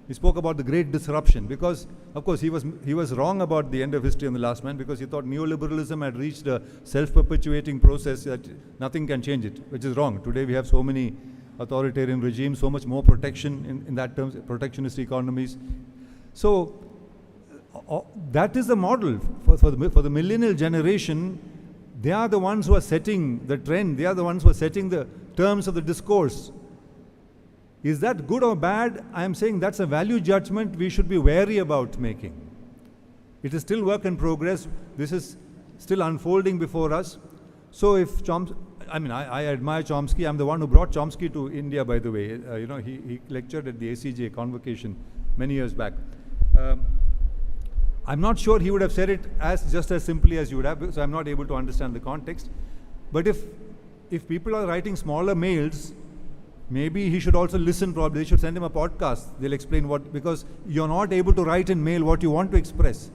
Speaker 6: He spoke about the great disruption because, of course, he was wrong about the end of history and the last man because he thought neoliberalism had reached a self-perpetuating process that nothing can change it, which is wrong. Today we have so many authoritarian regimes, so much more protection in that terms, protectionist economies. So that is the model for the millennial generation. They are the ones who are setting the trend. They are the ones who are setting the terms of the discourse. Is that good or bad? I am saying that's a value judgment we should be wary about making. It is still work in progress. This is still unfolding before us. So if Chomsky, I admire Chomsky. I'm the one who brought Chomsky to India, by the way. He lectured at the ACJ convocation many years back. I'm not sure he would have said it just as simply as you would have, so I'm not able to understand the context. But if people are writing smaller mails, maybe he should also listen. Probably they should send him a podcast. They'll explain because you're not able to write in mail what you want to express.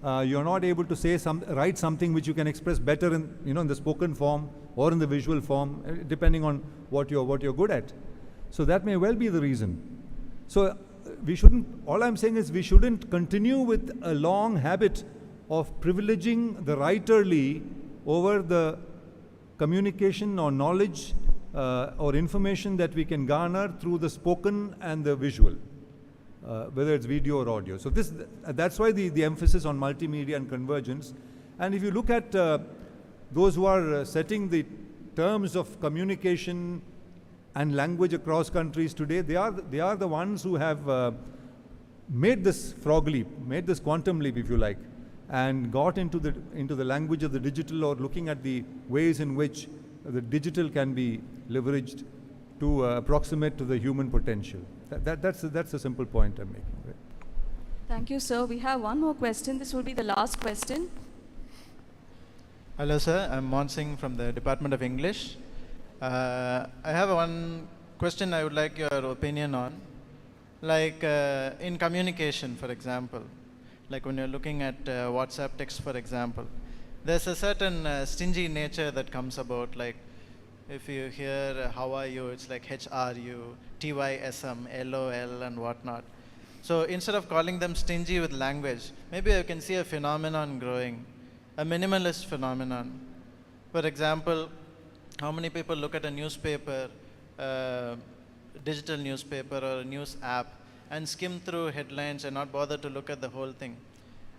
Speaker 6: You're not able to write something which you can express better in the spoken form or in the visual form, depending on what you're good at. So that may well be the reason. So all I'm saying is we shouldn't continue with a long habit of privileging the writerly over the communication or knowledge or information that we can garner through the spoken and the visual, whether it's video or audio. So that's why the emphasis on multimedia and convergence. And if you look at those who are setting the terms of communication and language across countries today, they are the ones who have made this frog leap, made this quantum leap, if you like, and got into the language of the digital, or looking at the ways in which the digital can be leveraged to approximate to the human potential. That's a simple point I'm making. Right?
Speaker 7: Thank you, sir. We have one more question. This will be the last question.
Speaker 12: Hello, sir. I'm Mon Singh from the Department of English. I have one question I would like your opinion on. Like in communication, for example, like when you're looking at WhatsApp text, for example, there's a certain stingy nature that comes about. Like if you hear how are you, it's like HRU, TYSM, LOL and whatnot. So instead of calling them stingy with language, maybe I can see a phenomenon growing, a minimalist phenomenon. For example, how many people look at a newspaper, digital newspaper or a news app, and skim through headlines and not bother to look at the whole thing?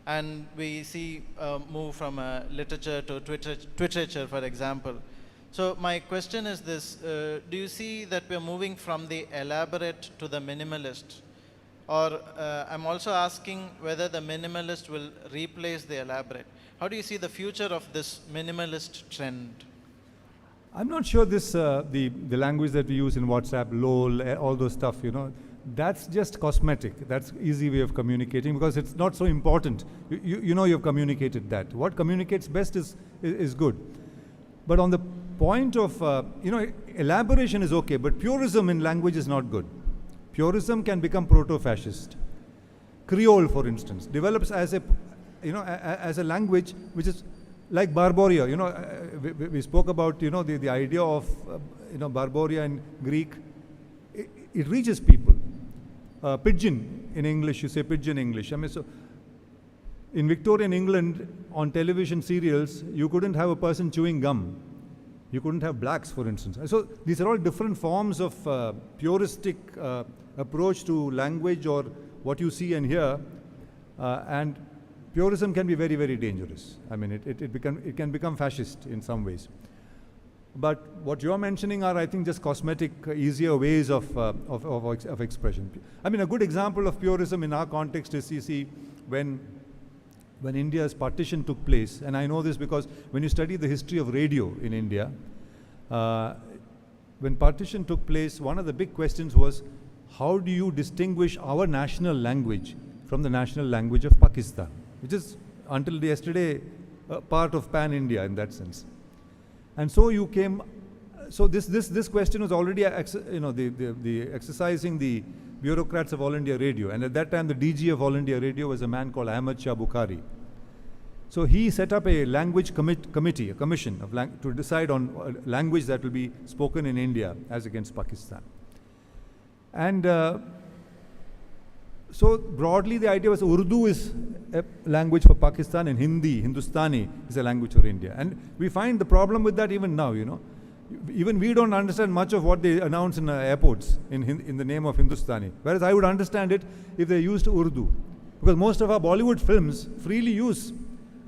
Speaker 12: And we see move from literature to literature, for example. So my question is this, do you see that we're moving from the elaborate to the minimalist? Or I'm also asking whether the minimalist will replace the elaborate. How do you see the future of this minimalist trend?
Speaker 6: I'm not sure this, the language that we use in WhatsApp, LOL, all those stuff, you know, that's just cosmetic. That's easy way of communicating because it's not so important. You know you've communicated that. What communicates best is good. But on the point of, you know, elaboration is okay, but purism in language is not good. Purism can become proto-fascist. Creole, for instance, develops as a, you know, as a language which is like Barbaria. You know, we spoke about, you know, the idea of, you know, Barbaria in Greek. It reaches people. Pidgin in English, you say pidgin English. I mean, so in Victorian England, on television serials, you couldn't have a person chewing gum. You couldn't have blacks, for instance. So these are all different forms of puristic approach to language or what you see and hear. And purism can be very, very dangerous. I mean, it can become fascist in some ways. But what you're mentioning are, I think, just cosmetic, easier ways of expression. I mean, a good example of purism in our context is, you see, when India's partition took place, and I know this because when you study the history of radio in India, when partition took place, one of the big questions was, how do you distinguish our national language from the national language of Pakistan, which is, until yesterday, part of pan-India in that sense. And so you came, so this question was already, you know, the exercising the bureaucrats of All India Radio. And at that time, the DG of All India Radio was a man called Ahmad Shah Bukhari. So he set up a language committee, a commission of to decide on language that will be spoken in India as against Pakistan. And so broadly, the idea was Urdu is a language for Pakistan and Hindi, Hindustani is a language for India. And we find the problem with that even now, you know. Even we don't understand much of what they announce in airports in the name of Hindustani. Whereas I would understand it if they used Urdu. Because most of our Bollywood films freely use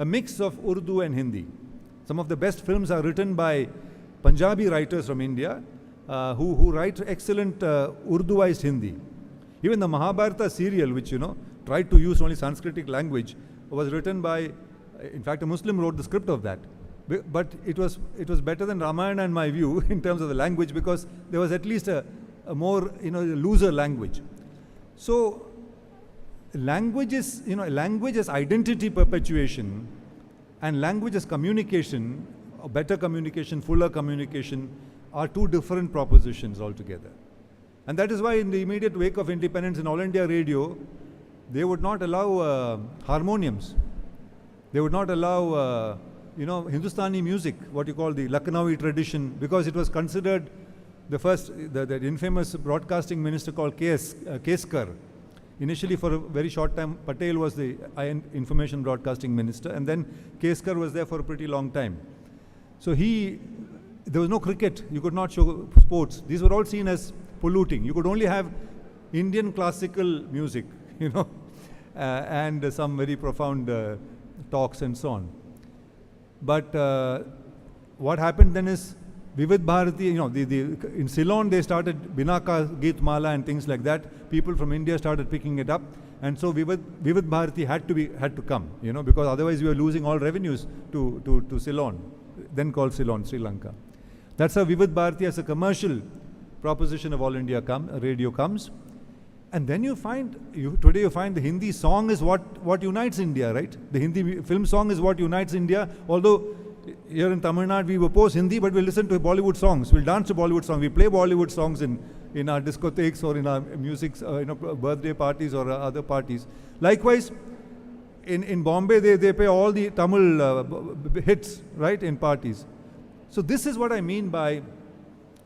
Speaker 6: a mix of Urdu and Hindi. Some of the best films are written by Punjabi writers from India who write excellent Urduized Hindi. Even the Mahabharata serial, which, you know, tried to use only Sanskritic language, was written by, in fact, a Muslim wrote the script of that. But it was better than Ramayana in my view in terms of the language, because there was at least a more, you know, looser language. So language is, you know, language as identity perpetuation and language as communication, or better communication, fuller communication, are two different propositions altogether. And that is why in the immediate wake of independence in All India Radio, they would not allow harmoniums. They would not allow, you know, Hindustani music, what you call the Lucknowi tradition, because it was considered the first, the infamous broadcasting minister called Keskar. Initially, for a very short time, Patel was the information broadcasting minister, and then Keskar was there for a pretty long time. So there was no cricket. You could not show sports. These were all seen as polluting. You could only have Indian classical music, you know, and some very profound talks and so on. But what happened then is Vivid Bharati, you know, in Ceylon they started Binaka Geet Mala and things like that. People from India started picking it up, and so Vivid Bharati had to come, you know, because otherwise we were losing all revenues to Ceylon, then called Ceylon, Sri Lanka. That's how Vivid Bharati as a commercial proposition of All India Radio comes. And then today you find the Hindi song is what unites India, right? The Hindi film song is what unites India. Although here in Tamil Nadu we oppose Hindi, but we listen to Bollywood songs. We'll dance to Bollywood songs. We play Bollywood songs in our discotheques or in our music, you know, birthday parties or other parties. Likewise, in Bombay they play all the Tamil hits, right, in parties. So this is what I mean by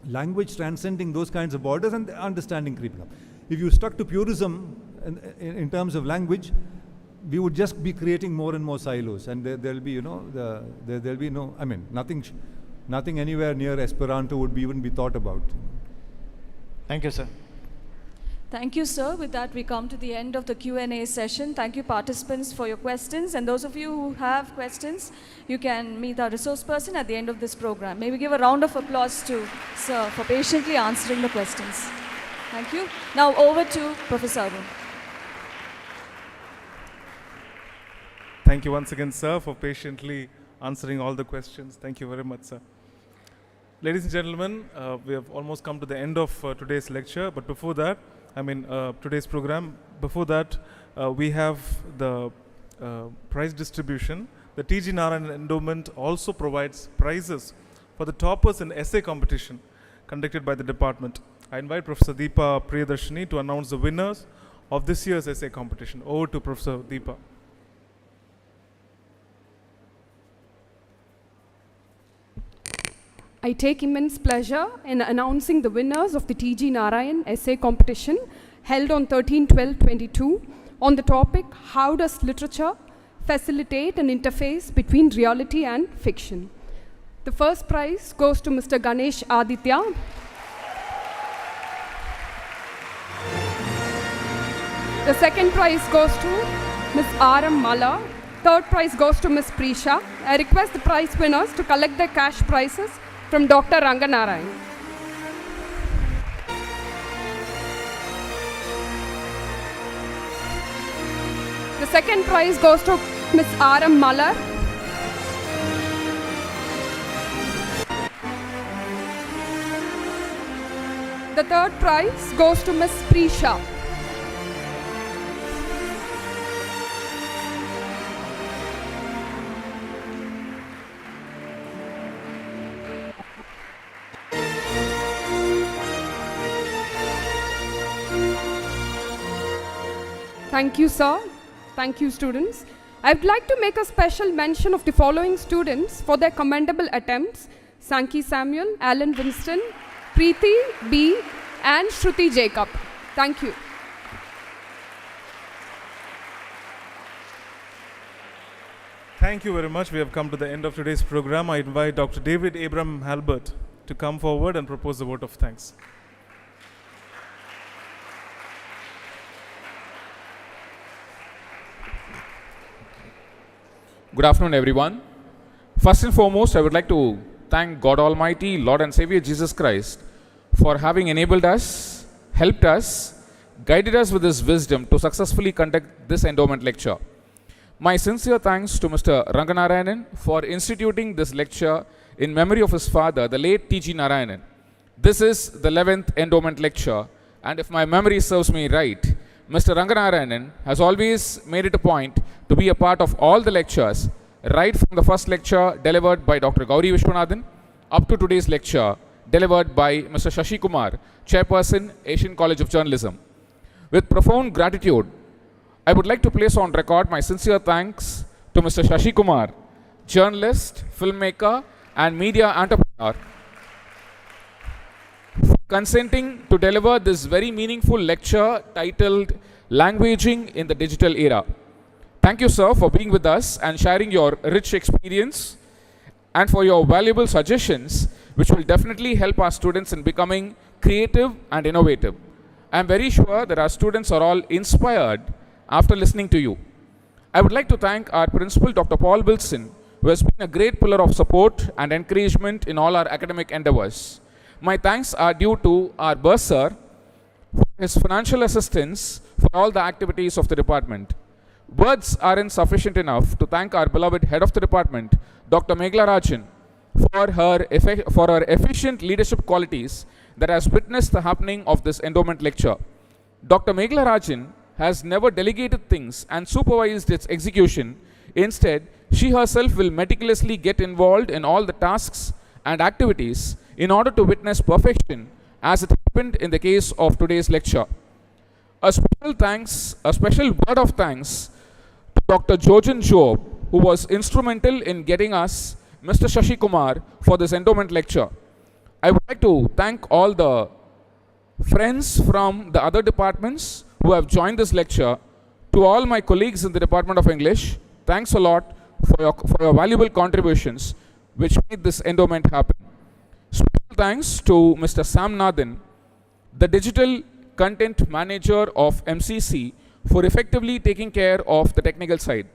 Speaker 6: language transcending those kinds of borders and understanding creeping up. If you stuck to purism in terms of language, we would just be creating more and more silos, and there'll be, you know, there'll be no, I mean, nothing anywhere near Esperanto would even be thought about.
Speaker 12: Thank you, sir.
Speaker 7: Thank you, sir. With that, we come to the end of the Q&A session. Thank you, participants, for your questions. And those of you who have questions, you can meet our resource person at the end of this program. May we give a round of applause to sir for patiently answering the questions. Thank you. Now over to Professor Arun.
Speaker 1: Thank you once again, sir, for patiently answering all the questions. Thank you very much, sir. Ladies and gentlemen, we have almost come to the end of today's lecture, but before that, today's program, before that, we have the prize distribution. The TG Narayanan Endowment also provides prizes for the toppers in essay competition conducted by the department. I invite Professor Deepa Priyadarshini to announce the winners of this year's essay competition. Over to Professor Deepa.
Speaker 13: I take immense pleasure in announcing the winners of the TG Narayan essay competition held on 13/12/22 on the topic, How Does Literature Facilitate an Interface Between Reality and Fiction? The first prize goes to Mr. Ganesh Aditya. The second prize goes to Ms. R.M. Mala. Third prize goes to Ms. Prisha. I request the prize winners to collect their cash prizes from Dr. Ranganarayan. The second prize goes to Ms. R.M. Malar. The third prize goes to Ms. Prisha. Thank you, sir. Thank you, students. I would like to make a special mention of the following students for their commendable attempts: Sankey Samuel, Alan Winston, Preeti B, and Shruti Jacob. Thank you.
Speaker 1: Thank you very much. We have come to the end of today's program. I invite Dr. David Abram Halbert to come forward and propose the vote of thanks.
Speaker 14: Good afternoon, everyone. First and foremost, I would like to thank God Almighty, Lord and Savior Jesus Christ, for having enabled us, helped us, guided us with His wisdom to successfully conduct this endowment lecture. My sincere thanks to Mr. Ranganarayanan for instituting this lecture in memory of his father, the late T.G. Narayanan. This is the 11th endowment lecture, and if my memory serves me right, Mr. Ranganarayanan has always made it a point to be a part of all the lectures, right from the first lecture delivered by Dr. Gauri Vishwanathan up to today's lecture delivered by Mr. Shashi Kumar, Chairperson, Asian College of Journalism. With profound gratitude, I would like to place on record my sincere thanks to Mr. Shashi Kumar, journalist, filmmaker, and media entrepreneur, for consenting to deliver this very meaningful lecture titled Languaging in the Digital Era. Thank you, sir, for being with us and sharing your rich experience and for your valuable suggestions, which will definitely help our students in becoming creative and innovative. I am very sure that our students are all inspired after listening to you. I would like to thank our principal, Dr. Paul Wilson, who has been a great pillar of support and encouragement in all our academic endeavors. My thanks are due to our bursar for his financial assistance for all the activities of the department. Words are insufficient enough to thank our beloved head of the department, Dr. Meghla Rajan, for her efficient leadership qualities that has witnessed the happening of this endowment lecture. Dr. Meghla Rajan has never delegated things and supervised its execution. Instead, she herself will meticulously get involved in all the tasks and activities in order to witness perfection, as it happened in the case of today's lecture. A special word of thanks to Dr. Jojan Job, who was instrumental in getting us Mr. Shashi Kumar for this endowment lecture. I would like to thank all the friends from the other departments who have joined this lecture. To all my colleagues in the Department of English, thanks a lot for your valuable contributions which made this endowment happen. Special thanks to Mr. Sam Nathan, the digital content manager of MCC, for effectively taking care of the technical side.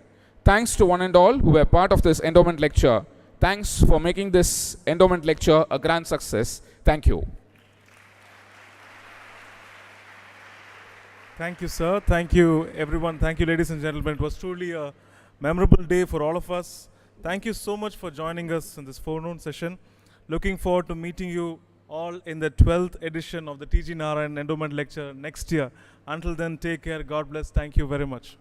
Speaker 14: Thanks to one and all who were part of this endowment lecture. Thanks for making this endowment lecture a grand success. Thank you.
Speaker 1: Thank you, sir. Thank you, everyone. Thank you, ladies and gentlemen. It was truly a memorable day for all of us. Thank you so much for joining us in this forenoon session. Looking forward to meeting you all in the 12th edition of the TG Narayanan Endowment Lecture next year. Until then, take care. God bless. Thank you very much.